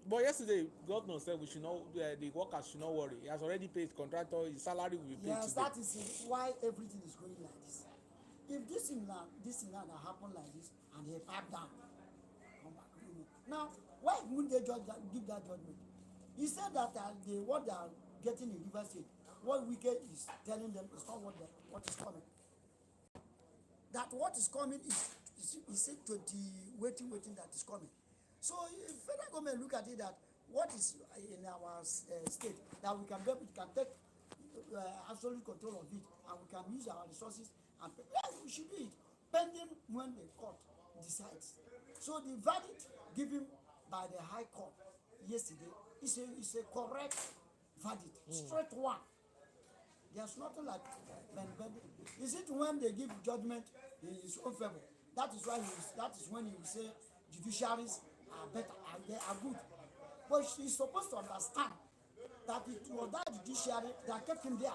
But yesterday, governor said we should not, the workers should not worry. He has already paid contractor, his salary will be paid yes, today. That is why everything is going like this. If this thing that happen like this and they pipe down, come back. Now, why wouldn't they give that judgment? He said that what they are getting in River State, what Wike is telling them is not what is coming. That what is coming is 20 waiting that is coming. So if federal government look at it that what is in our state that we can take absolute control of it, and we can use our resources, and yes, we should do it pending when the court decides. So the verdict given by the High Court yesterday is a correct verdict, straight one. There's nothing like bending. Is it when they give judgment in his own favor? That is when he will say judiciaries are better and they are good. But he's supposed to understand that it was that judiciary that kept him there.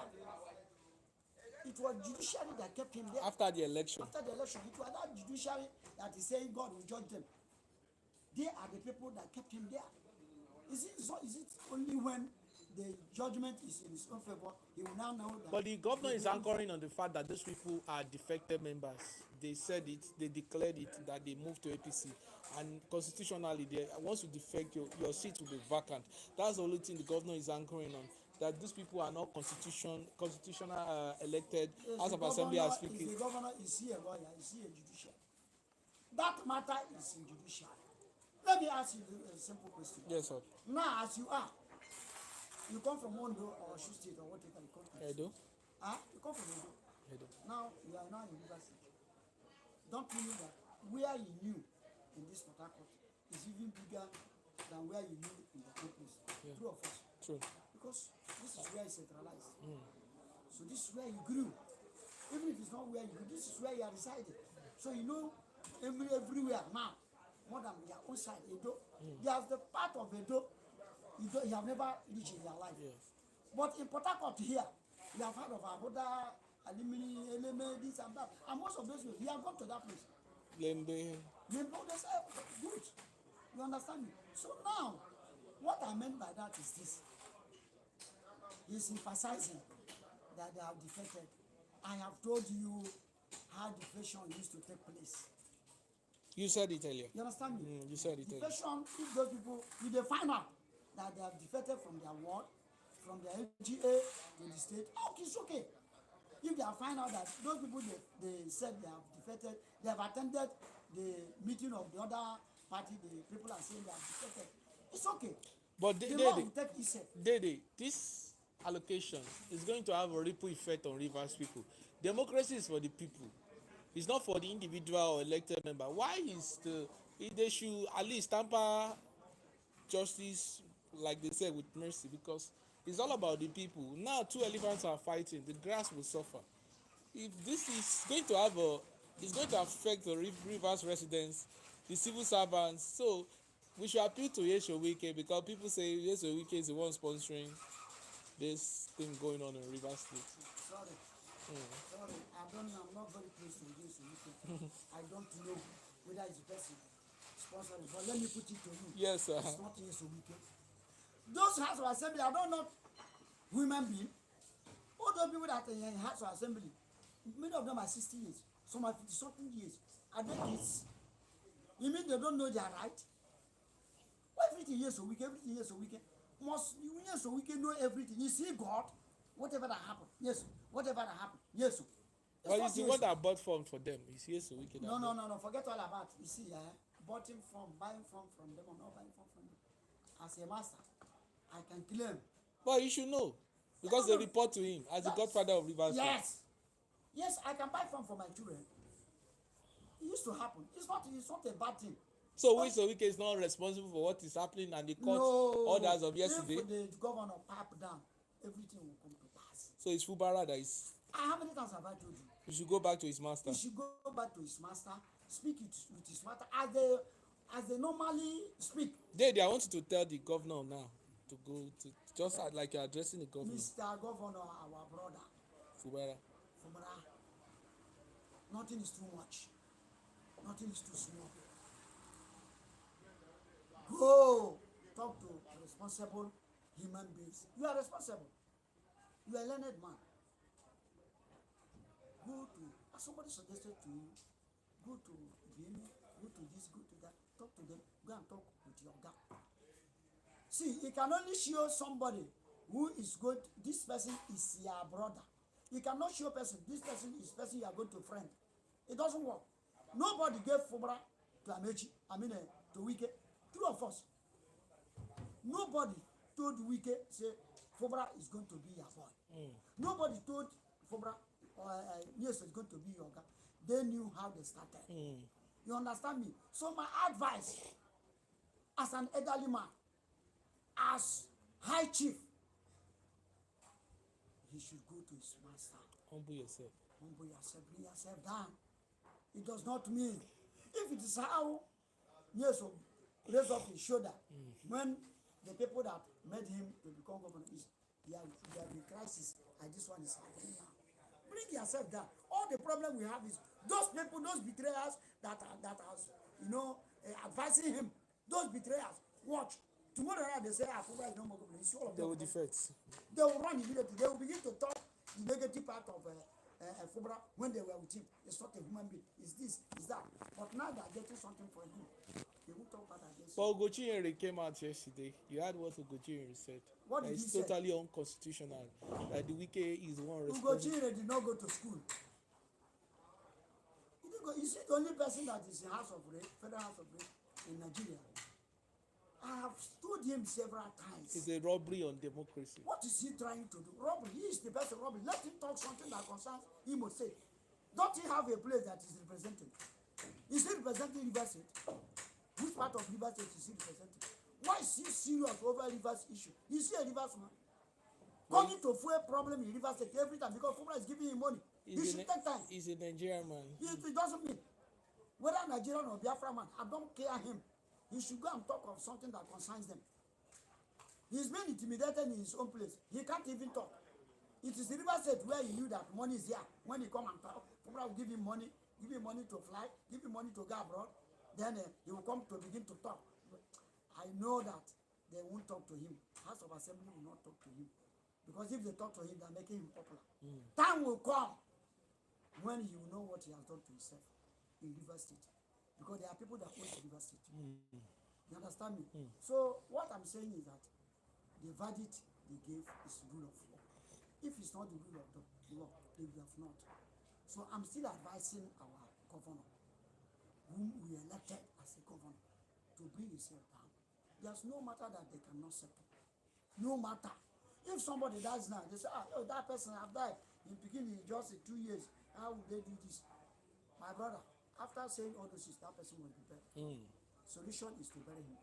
It was judiciary that kept him there. After the election. After the election, it was that judiciary that is saying God will judge them. They are the people that kept him there. Is it only when the judgment is in his own favor, he will now know that? But the governor is anchoring on the fact that those people are defected members. They said it, they declared it, that they moved to APC. And constitutionally, once you defect, your seat will be vacant. That's the only thing the governor is anchoring on. That these people are not constitutional elected House of Assembly as speaking. The governor, is he a lawyer? Is he a judiciary? That matter is in judiciary. Let me ask you a simple question. Yes, sir. Now, as you are, you come from Ondo or Osun State or whatever you come from. Edo. You come from Ondo. Edo. Now, you are now in university. Don't you know that where you knew in this Port Harcourt is even bigger than where you knew in the whole place? Yeah. True or false? True. Because this is where it's centralized. So this is where you grew. Even if it's not where you grew, this is where you are residing. So you know everywhere now, more than your own side, Edo. There's the part of Edo you have never reached in your life. Yes. But in Port Harcourt here, you have heard of Abuda, Alimini, Eleme, this and that. And most of those people, you have gone to that place. Lembe. They know they say, good. You understand me? So now, what I meant by that is this. He's emphasizing that they have defected. I have told you how defection used to take place. You said it earlier. You understand me? You said it earlier. Defection, if those people, if they find out that they have defected from their ward, from their LGA to the state, okay, it's okay. If they have find out that those people they said they have defected, they have attended the meeting of the other party, the people are saying they have defected, it's okay. But the law will take itself. This allocation is going to have a ripple effect on Rivers people. Democracy is for the people. It's not for the individual or elected member. Why they should at least tamper justice, like they said, with mercy, because it's all about the people. Now 2 elephants are fighting, the grass will suffer. If this is going to it's going to affect the Rivers residents, the civil servants. So we should appeal to Yesho Wike, because people say Yesho Wike is the one sponsoring this thing going on in Rivers State. Sorry. Sorry, I'm not very close to this. I don't know whether it's the person sponsoring, but let me put it to you. Yes, sir. It's not Yeso Wike. Those House of Assembly, I don't know women being. All those people that are in House of Assembly, many of them are 60 years, some are 50 something years. Are they kids? You mean they don't know their right? Well, everything Yeso Wike, everything Yeso Wike. Must Yeso Wike know everything? You see God, whatever that happened, yes. Whatever that happened, yes. Well, it's the one that bought form for them. It's Yeso Wike. No. Forget all about it. You see, buying from them or not buying from them. As a master, I can claim. But you should know, because they report to him as the godfather of Rivers. Yes, I can buy from for my children. It used to happen. It's not a bad thing. So Yeso Wike is not responsible for what is happening and the court orders of yesterday. If the governor pipe down, everything will come to pass. So it's Fubara that is. How many times have I told you? He should go back to his master. He should go back to his master, speak with his master as they normally speak. I want you to tell the governor now to go to just like you're addressing the governor. Mr. Governor, our brother. Fubara. Nothing is too much. Nothing is too small. Go talk to responsible human beings. You are responsible. You are a learned man. As somebody suggested to you, go to Vienna, go to this, go to that, talk to them, go and talk with your guy. See, you can only show somebody who is good, this person is your brother. You cannot show person, this person is person you are going to friend. It doesn't work. Nobody gave Fubara to Amechi, to Wike. True of us. Nobody told Wike, say, Fubara is going to be your boy. Nobody told Fubara, yes, it's going to be your guy. They knew how they started. You understand me? So my advice, as an elderly man, as high chief, he should go to his master. Humble yourself. Humble yourself, bring yourself down. It does not mean, if it is how, yes, so raise up his shoulder, when the people that made him to become governor is, there will be crisis, and this one is happening now. Bring yourself down. All the problem we have is those people, those betrayers that are advising him, those betrayers, watch. Tomorrow night they say, Fubara is no more governor. They will defect. They will run immediately. They will begin to talk the negative part of Fubara when they were with him. It's not a human being. It's this, it's that. But now they are getting something for him. They won't talk bad against him. But Ugochinyere came out yesterday. You heard what Ugochinyere said. What did he say? It's totally unconstitutional. That the Wike is one responsible. Ugochinyere did not go to school. He didn't go. Is he the only person that is in House of Rape, Federal House of Rape in Nigeria? I have stood him several times. It's a robbery on democracy. What is he trying to do? Robbery. He is the best of robbery. Let him talk something that concerns him or say. Don't he have a place that is representing? Is he representing River State? Which part of River State is he representing? Why is he serious over Rivers issue? Is he a Rivers man? Coming to fuel problem in River State every time because Fubara is giving him money. He should take time. He's a Nigerian man. It doesn't mean whether Nigerian or Biafra man. I don't care him. He should go and talk of something that concerns them. He's been intimidated in his own place. He can't even talk. It is the River State where he knew that money is here. When he come and talk, Fubara will give him money to fly, give him money to go abroad. Then he will come to begin to talk. I know that they won't talk to him. House of Assembly will not talk to him. Because if they talk to him, they're making him popular. Time will come when he will know what he has done to himself in River State. Because there are people that own River State. You understand me? So what I'm saying is that the verdict they gave is rule of law. If it's not the rule of the law, they will have not. So I'm still advising our governor, whom we elected as a governor, to bring himself down. There's no matter that they cannot settle. No matter. If somebody dies now, they say, that person have died in beginning just 2 years. How would they do this? My brother, after saying all those things, that person will be buried. Solution is to bury him.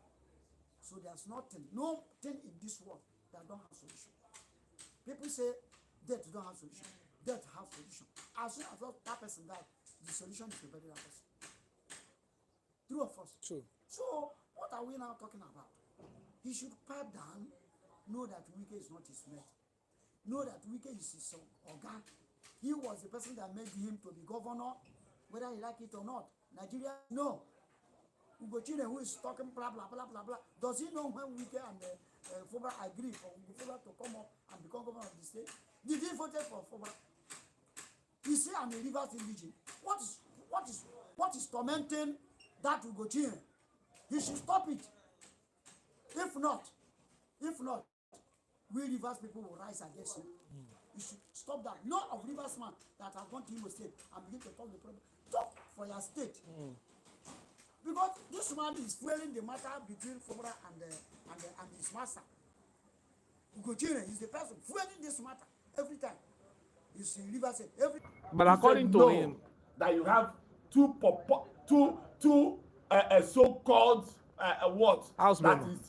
So there's nothing in this world that don't have solution. People say death don't have solution. Death have solution. As soon as that person died, the solution is to bury that person. True or false? True. So what are we now talking about? He should pipe down, know that Wike is not his mate. Know that Wike is his organ. He was the person that made him to be governor, whether he like it or not. Nigeria, no. Ugochinyere, who is talking blah, blah, blah, blah, blah. Does he know when Wike and Fubara agree for Fubara to come up and become governor of the state? Did he vote for Fubara? He said, I'm a Rivers indigene. What is tormenting that Ugochinyere? He should stop it. If not, we Rivers people will rise against him. You should stop that. None of Rivers man that have gone to Imo State and begin to talk the problem. Talk for your state. Because this man is fueling the matter between Fubara and his master. Ugochinyere is the person fueling this matter every time. He's in Rivers State every. But according to him, that you have two so-called House that members.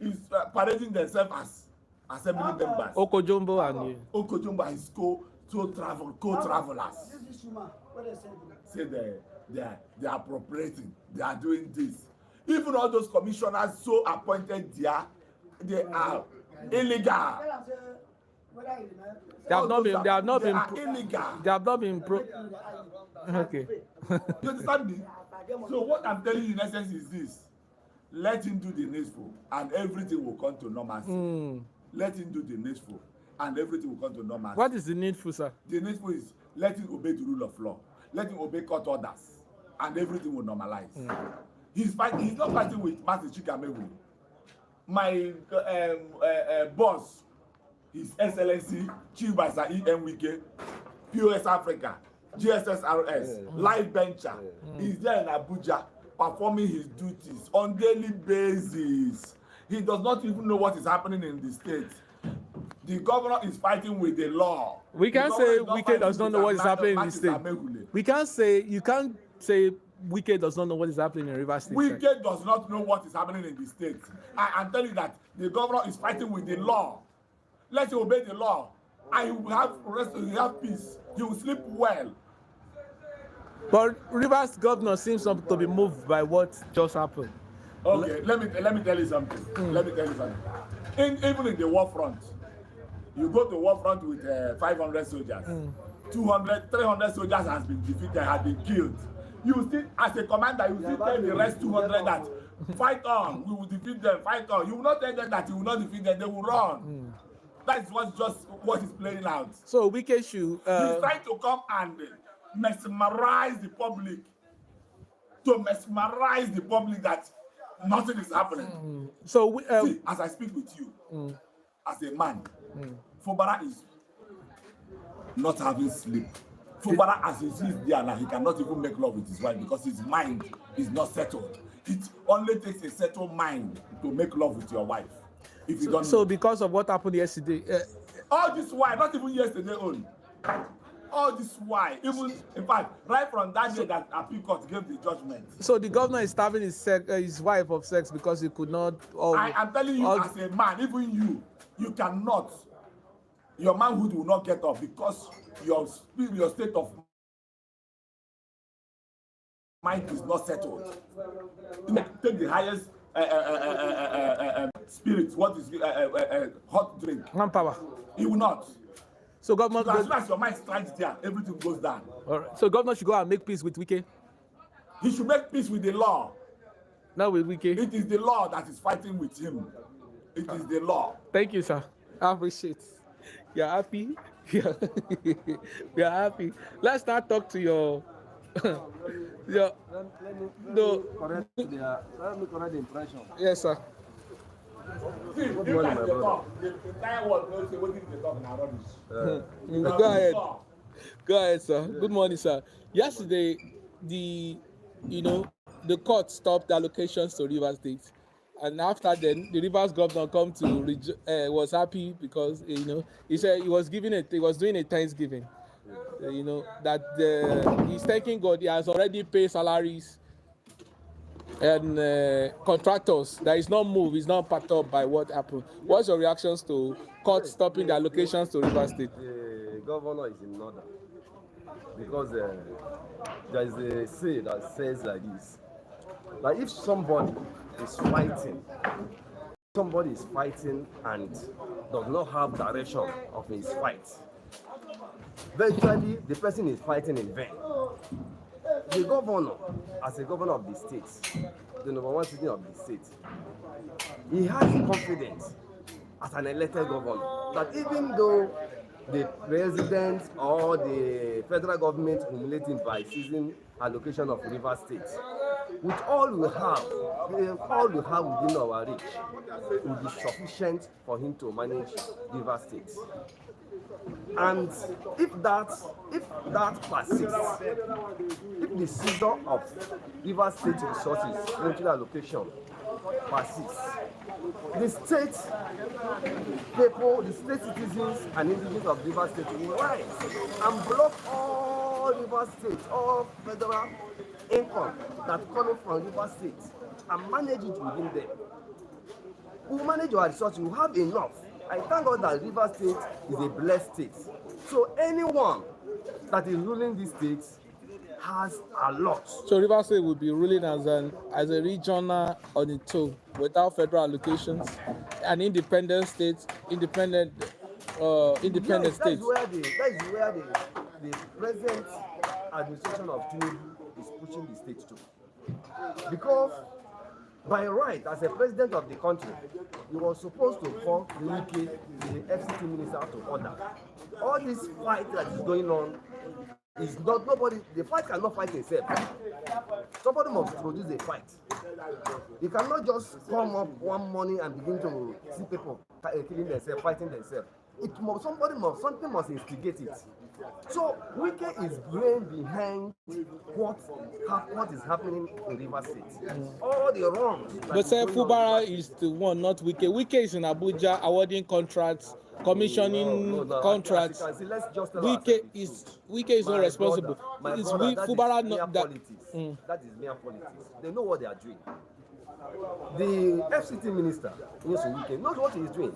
is parading themselves as assembly members. Okojombo and you. Okojombo is co-travelers. This woman, what they Say they are appropriating, they are doing this. Even all those commissioners so appointed there, they are illegal. They have not been illegal. They have not been okay. You understand me? So what I'm telling you in essence is this: let him do the needful, and everything will come to normalcy. Let him do the needful, and everything will come to normalcy. What is the needful, sir? The needful is let him obey the rule of law, let him obey court orders, and everything will normalize. He's not fighting with Master Chikamewu. My boss His Excellency Chief Mr. E.M. Wike, POS Africa, GSSRS, Life Venture, is there in Abuja performing his duties on daily basis. He does not even know what is happening in the state. The governor is fighting with the law. We can't say Wike does not know what is happening in the state. We can't say, you can't say Wike does not know what is happening in Rivers State. Wike does not know what is happening in the state. I'm telling you that the governor is fighting with the law. Let him obey the law, and you will have rest, you will have peace. You will sleep well. But Rivers governor seems not to be moved by what just happened. Okay, let me tell you something. Let me tell you something. Even in the war front, you go to war front with 500 soldiers. 200, 300 soldiers has been defeated, have been killed. You still, as a commander, you still tell the rest 200 that fight on, we will defeat them, fight on. You will not tell them that you will not defeat them, they will run. That is what is playing out. So Wike should... He's trying to come and mesmerize the public. To mesmerize the public that nothing is happening. So see, as I speak with you, as a man, Fubara is not having sleep. Fubara, as he sits there now, he cannot even make love with his wife because his mind is not settled. It only takes a settled mind to make love with your wife. If you don't. So because of what happened yesterday, all this why, not even yesterday only. All this why, even in fact, right from that day that appeal court gave the judgment. So the governor is starving his wife of sex because he could not. I am telling you, as a man, even you cannot. Your manhood will not get off because your state of mind is not settled. Take the highest spirit. What is hot drink? Manpower. He will not. So government. As soon as your mind strikes there, everything goes down. All right. So governor should go and make peace with Wike. He should make peace with the law. Not with Wike. It is the law that is fighting with him. It is the law. Thank you, sir. I appreciate. You're happy. Yeah. We are happy. Let's not talk to your. Your. Let me correct the impression. Yes, sir. Good morning, my brother. Go ahead. Go ahead, sir. Good morning, sir. Yesterday, the court stopped the allocations to Rivers State, and after then, the Rivers governor was happy because he said he was doing a Thanksgiving. That he's thanking God. He has already paid salaries and contractors. That is not moved, is not perturbed by what happened. What's your reactions to court stopping the allocations to Rivers State? The governor is in order because there is a say that says like this: like if somebody is fighting and does not have direction of his fight, eventually the person is fighting in vain. The governor, as a governor of the state, the number one citizen of the state, he has confidence as an elected governor that even though the president or the federal government humiliating by seizing allocation of Rivers State, with all we have within our reach, will be sufficient for him to manage Rivers State. And if that persists, if the seizure of Rivers State resources into allocation persists, the state people, the state citizens and individuals of Rivers State will rise and block all Rivers State, all federal income that's coming from Rivers State and manage it within them. We will manage our resources, we will have enough. I thank God that Rivers State is a blessed state. So anyone that is ruling this state has a lot. So Rivers State will be ruling as a regional on its own, without federal allocations, an independent state, independent Yes, state. That is where the present administration of Tinubu is pushing the state to. Because by right, as a president of the country, he was supposed to call the UK, the FCT minister, to order. All this fight that is going on is not nobody. The fight cannot fight itself. Somebody must produce a fight. You cannot just come up one morning and begin to see people killing themselves, fighting themselves. something must instigate it. So Wike is brain behind what is happening in River State. All the wrongs. But say Fubara is the one, not Wike. Wike is in Abuja awarding contracts, commissioning contracts. Wike is not responsible. It's Fubara not that. That is mere politics. They know what they are doing. The FCT minister, Wike, knows what he is doing.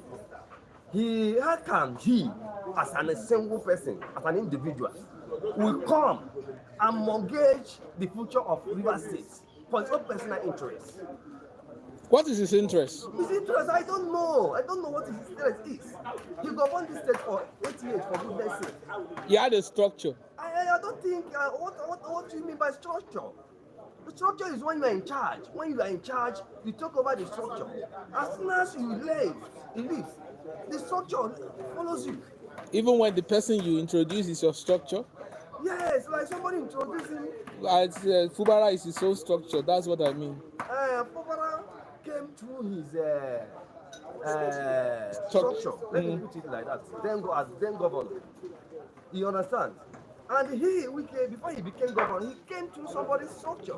How can he, as a single person, as an individual, will come and mortgage the future of River State for his own personal interest? What is his interest? His interest, I don't know. I don't know what his interest is. He governed this state for 8 years, for goodness sake. He had a structure. I don't think, what do you mean by structure? The structure is when you are in charge. When you are in charge, you take over the structure. As soon as you leave, the structure follows you. Even when the person you introduce is your structure? Yes, like somebody introducing. Fubara is his own structure, that's what I mean. Fubara came through his structure. Let me put it like that. Then governor. You understand? And Wike, before he became governor, he came through somebody's structure,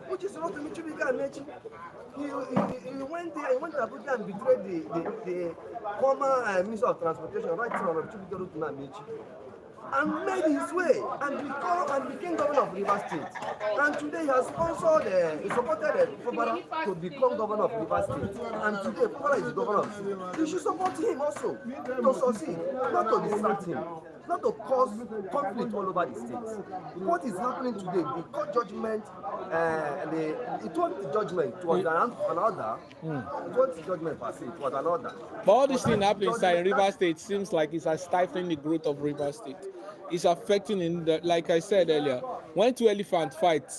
which is not Michubiga Mechi. He went there, he went to Abuja and betrayed the former Minister of Transportation, right from Michubiga to Mechi, and made his way and became governor of River State. And today he has sponsored, he supported Fubara to become governor of River State. And today Fubara is governor of State. You should support him also to succeed, not to distract him, not to cause conflict all over the state. What is happening today, the court judgment, it wasn't the judgment towards another, it wasn't the judgment per se, it was another. But all this thing happening inside River State seems like it's stifling the growth of River State. It's affecting like I said earlier, when two elephants fight,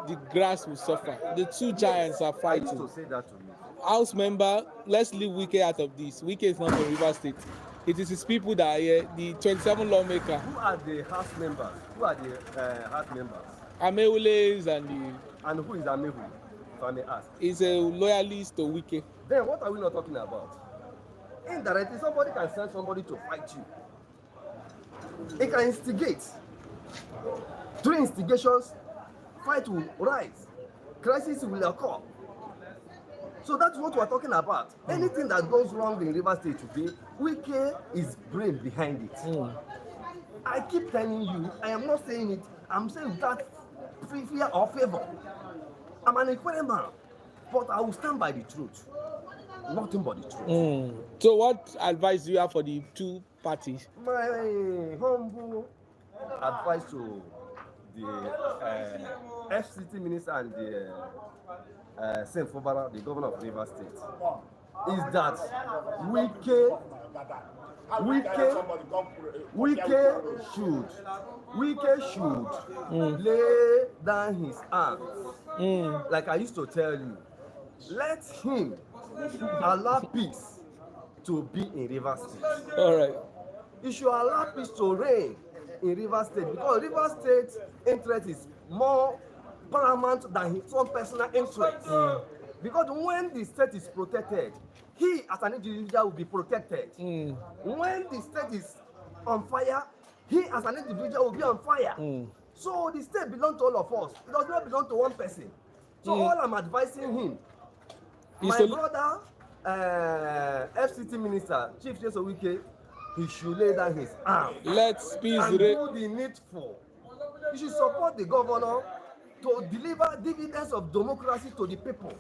the grass will suffer. The two giants are fighting. I used to say that to me. House member, let's leave Wike out of this. Wike is not in River State. It is his people that are here, the 27 lawmakers. Who are the house members? Who are the house members? Amewules And who is Amewu, if I may ask? He's a loyalist to Wike. Then what are we not talking about? Indirectly, somebody can send somebody to fight you. It can instigate. Through instigations, fight will rise. Crisis will occur. So that's what we're talking about. Anything that goes wrong in River State today, Wike is brain behind it. I keep telling you, I am not saying it, I'm saying that fear or favor. I'm an equal man, but I will stand by the truth. Nothing but the truth. So what advice do you have for the two parties? My humble advice to the FCT minister and the Saint Fubara, the governor of River State, is that Wike should lay down his arms. Like I used to tell you, let him allow peace to be in River State. All right. He should allow peace to reign in River State, because River State's interest is more paramount than his own personal interest. Because when the state is protected, he as an individual will be protected. When the state is on fire, he as an individual will be on fire. So the state belongs to all of us. It does not belong to one person. So all I'm advising him, my brother, FCT minister, Chief Justice Wike, he should lay down his arm. Let's peace and do the needful. You should support the governor to deliver dividends of democracy to the people,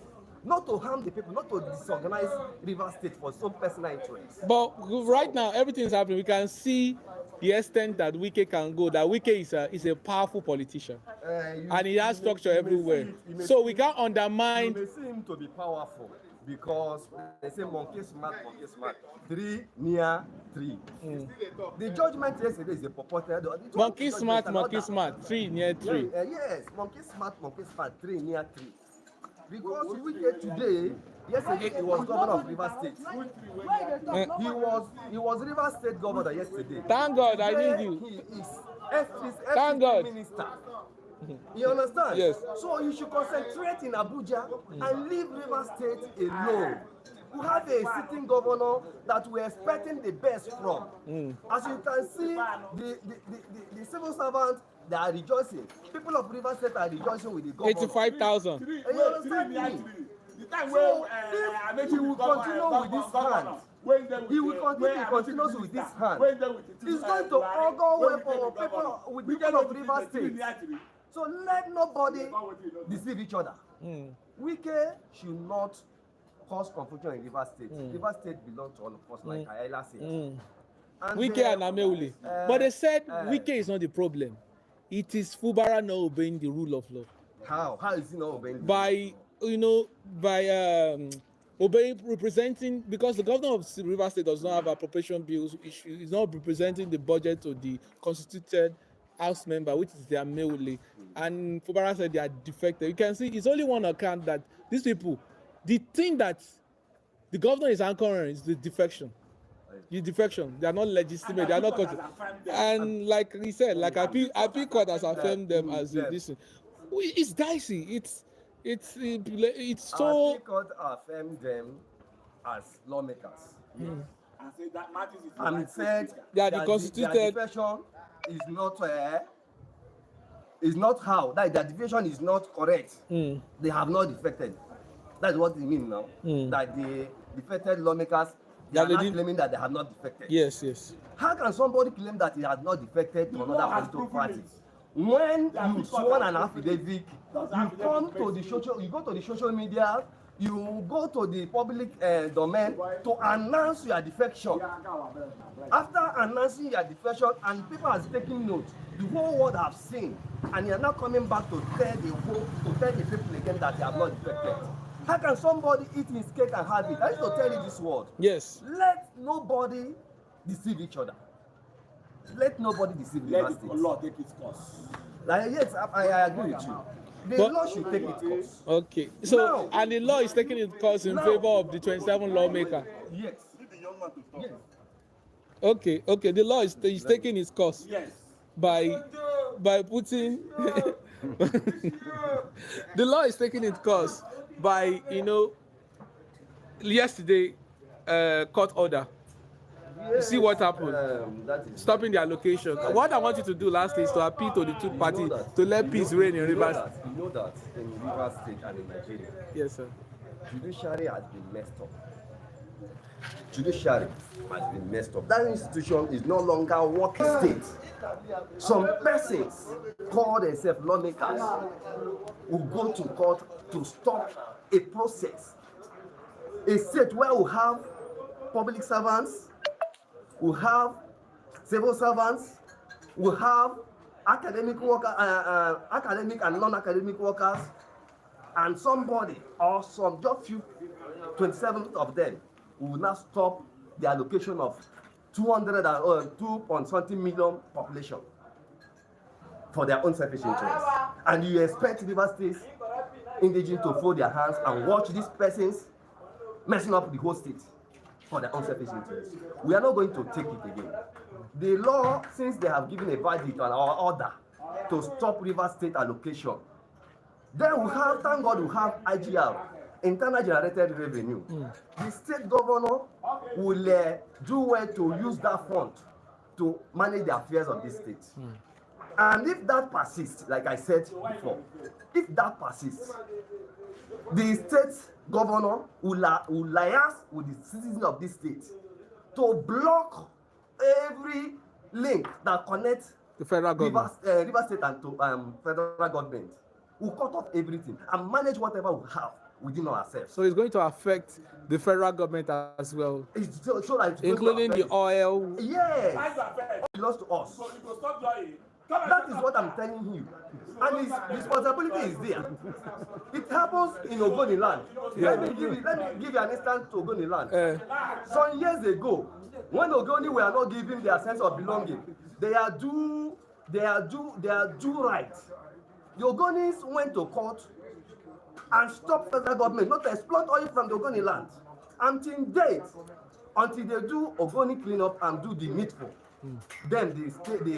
not to harm the people, not to disorganize River State for some personal interest. But right now, everything is happening. We can see the extent that Wike can go. That Wike is a powerful politician, and he has structure everywhere. So we can't undermine. You may see him to be powerful because they say monkey smart, 3 near 3. The judgment yesterday is a purported. Monkey smart, 3 near 3. Yes, monkey smart, 3 near 3. Because Wike today, yesterday he was governor of River State. He was River State governor yesterday. Thank God, I need you. He is FCT minister. You understand? Yes. So he should concentrate in Abuja and leave River State alone. we have a sitting governor that we're expecting the best from. As you can see, the civil servants, they are rejoicing. People of Rivers State are rejoicing with the governor. 85,000. Three, You understand three, me? three. The time So when if he will continue with this hand, he will continue with this hand. It's going to augur well for people with people of Rivers State. So let nobody deceive each other. Wike should not cause confusion in Rivers State. Rivers State belongs to all of us, like Ayala said. And Wike and Ameuli. But they said Wike is not the problem. It is Fubara not obeying the rule of law. How? How is he not obeying? By obeying, representing, because the governor of Rivers State does not have appropriation bills issue. He's not representing the budget to the constituted House member, which is their Ameuli. And Fubara said they are defected. You can see it's only one account that these people, the thing that the governor is anchoring is the defection. The defection, they are not legitimate, they are not and like he said, like IP court has affirmed them as this. It's dicey. It's so. IP court affirmed them as lawmakers. And said they are the constituted. Their defection is not how that their defection is not correct. They have not defected. That's what they mean now. That the defected lawmakers. They are not claiming that they have not defected. Yes, yes. How can somebody claim that he has not defected to another political party? When you sworn an affidavit, you come to the social, you go to the social media, you go to the public domain to announce your defection. After announcing your defection, and people are taking note, the whole world have seen, and you are now coming back to tell the people again that they have not defected. How can somebody eat his cake and have it? I used to tell you this word. Yes. Let nobody deceive each other. Let nobody deceive the Let the law take its course. Like, yes, I agree with you. The law should take its course. Okay. So, now, and the law is taking its course in favor of the 27 lawmaker. Yes. Yes. Okay. The law is taking its course. Yes. By putting the law is taking its course by yesterday court order. You see what happened? Stopping the allocation. What I want you to do last is to appeal to the two parties to let peace reign in Rivers. You know that in Rivers State and in Nigeria, Yes, sir. judiciary has been messed up. Judiciary has been messed up. That institution is no longer working state. Some persons call themselves lawmakers will go to court to stop a process. A state where we have public servants, we have civil servants, we have academic and non-academic workers, and somebody or some just few 27 of them will now stop the allocation of 2.something million population for their own selfish interests. And you expect Rivers State indigenous to fold their hands and watch these persons messing up the whole state for their own selfish interests. We are not going to take it again. The law, since they have given a verdict on our order to stop Rivers State allocation, then we have, thank God, we have IGR, internal generated revenue. The state governor will do well to use that fund to manage the affairs of this state. And if that persists, like I said before, if that persists, the state governor will liaise with the citizens of this state to block every link that connects The federal government. Rivers State and to federal government. We'll cut off everything and manage whatever we have within ourselves. So it's going to affect the federal government as well, It's so like it's including going to the oil. Yes, it belongs to us. So you go stop joining. That is what I'm telling you. And his responsibility is there. It happens in Ogoni land. Let me give you an instance to Ogoni land. Some years ago, when Ogoni were not giving their sense of belonging, they are due right. The Ogonis went to court and stopped federal government not to exploit oil from the Ogoni land until date, until they do Ogoni cleanup and do the needful. Then the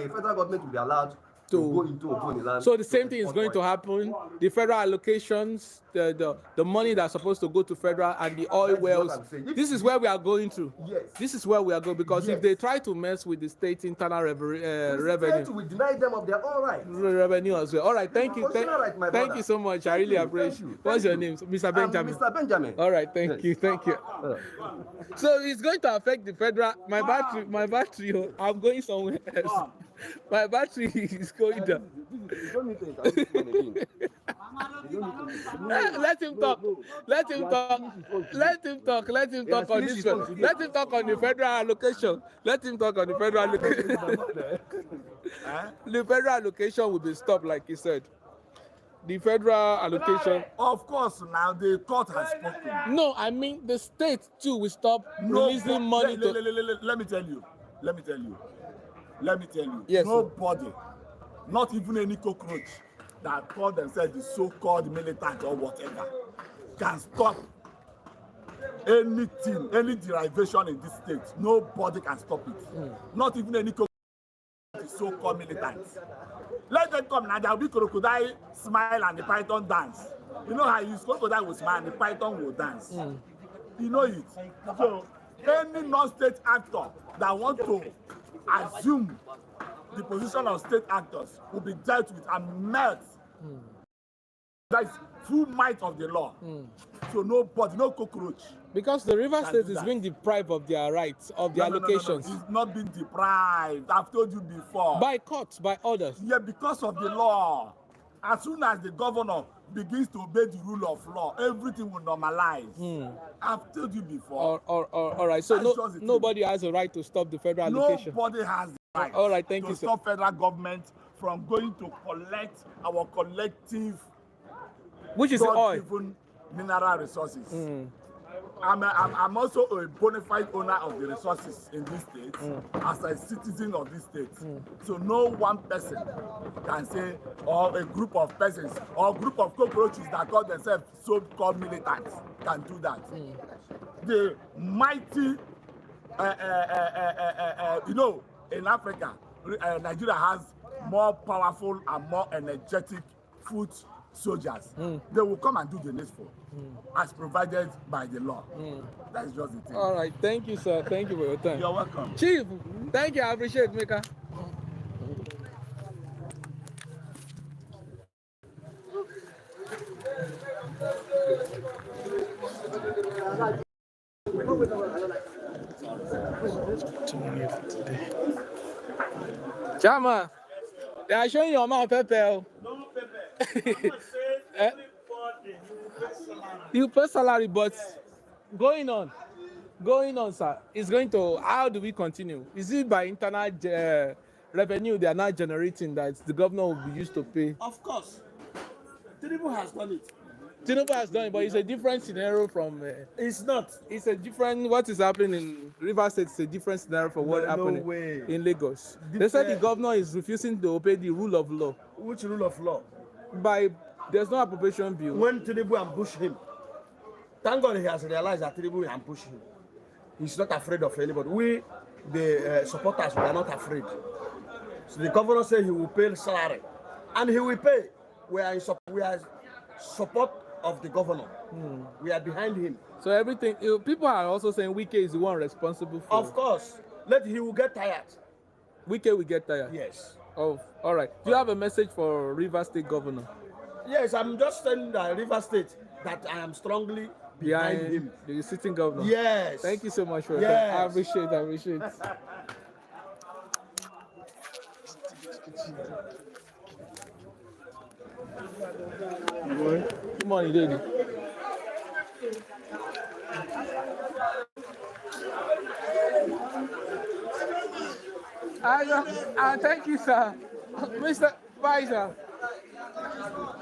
federal government will be allowed go into Ogoni land. So the same thing is going to happen. The federal allocations, the money that's supposed to go to federal and the oil That is what wells. I'm saying. This is where we are going to. Yes. This is where we are going, because if Yes. they try to mess with the state internal revenue, We deny them of their own rights. revenue as well. All right, thank you. Constitutional right, my Thank brother. you so much. I Thank really you, appreciate. thank you, What's thank your you. name, Mr. Benjamin? Mr. Benjamin. All right, thank you, thank you. So it's going to affect the federal. My battery. Oh, I'm going somewhere else. My battery is going down. You don't need to interrupt this man again. Let him talk. Let him talk. Let him talk. Let him talk on this one. Let him talk on the federal allocation. Let him talk on the federal allocation. The federal allocation will be stopped, like he said. The federal allocation. Of course, now the court has spoken. No, I mean the state too will stop releasing money to. Let me tell you. Yes, Nobody, not even any cockroach that call themselves the so-called militant or whatever, can stop anything, any derivation in this state. Nobody can stop it. Not even any cockroach, the so-called militants. Let them come now. There will be crocodile smile and the python dance. You know how you use crocodile will smile and the python will dance. You know it. So any non-state actor that want to assume the position of state actors will be dealt with and met. That is full might of the law. So nobody, no cockroach. Because the River State is being deprived of their rights, of their allocations. It's not being deprived. I've told you before. By courts, by orders. Yeah, because of the law. As soon as the governor begins to obey the rule of law, everything will normalize. I've told you before. All right. So nobody has a right to stop the federal allocation. Nobody has the right All right, thank you, to sir. stop federal government from going to collect our collective Which is oil. God-given mineral resources. I'm also a bona fide owner of the resources in this state as a citizen of this state. So no one person can say, or a group of persons, or a group of cockroaches that call themselves so-called militants can do that. The mighty, you know, in Africa, Nigeria has more powerful and more energetic foot soldiers. They will come and do the needful as provided by the law. That's just the thing. All right. Thank you, sir. Thank you for your time. You're welcome. Chief, thank you. I appreciate it, Mika. Chama, they are showing your mouth pepper. No pepper. You pay salary, but going on, sir. It's going to. How do we continue? Is it by internal revenue they are now generating that the governor will be used to pay? Of course. Tinubu has done it. Tinubu has done it, but it's a different scenario from. It's not. It's a different. What is happening in River State is a different scenario from what happened in Lagos. They said the governor is refusing to obey the rule of law. Which rule of law? There's no appropriation bill. When Tinubu ambushed him, thank God he has realized that Tinubu will ambush him. He's not afraid of anybody. We, the supporters, we are not afraid. So the governor said he will pay salary, and he will pay. We are support of the governor. We are behind him. So everything. People are also saying Wike is the one responsible for. Of course, he will get tired. Wike will get tired. Yes. Oh, all right. Do you have a message for River State governor? Yes, I'm just telling the River State that I am strongly behind him. The sitting governor. Yes. Thank you so much for that. I appreciate it. Good morning, lady. Thank you, sir. Mr. Vice, sir.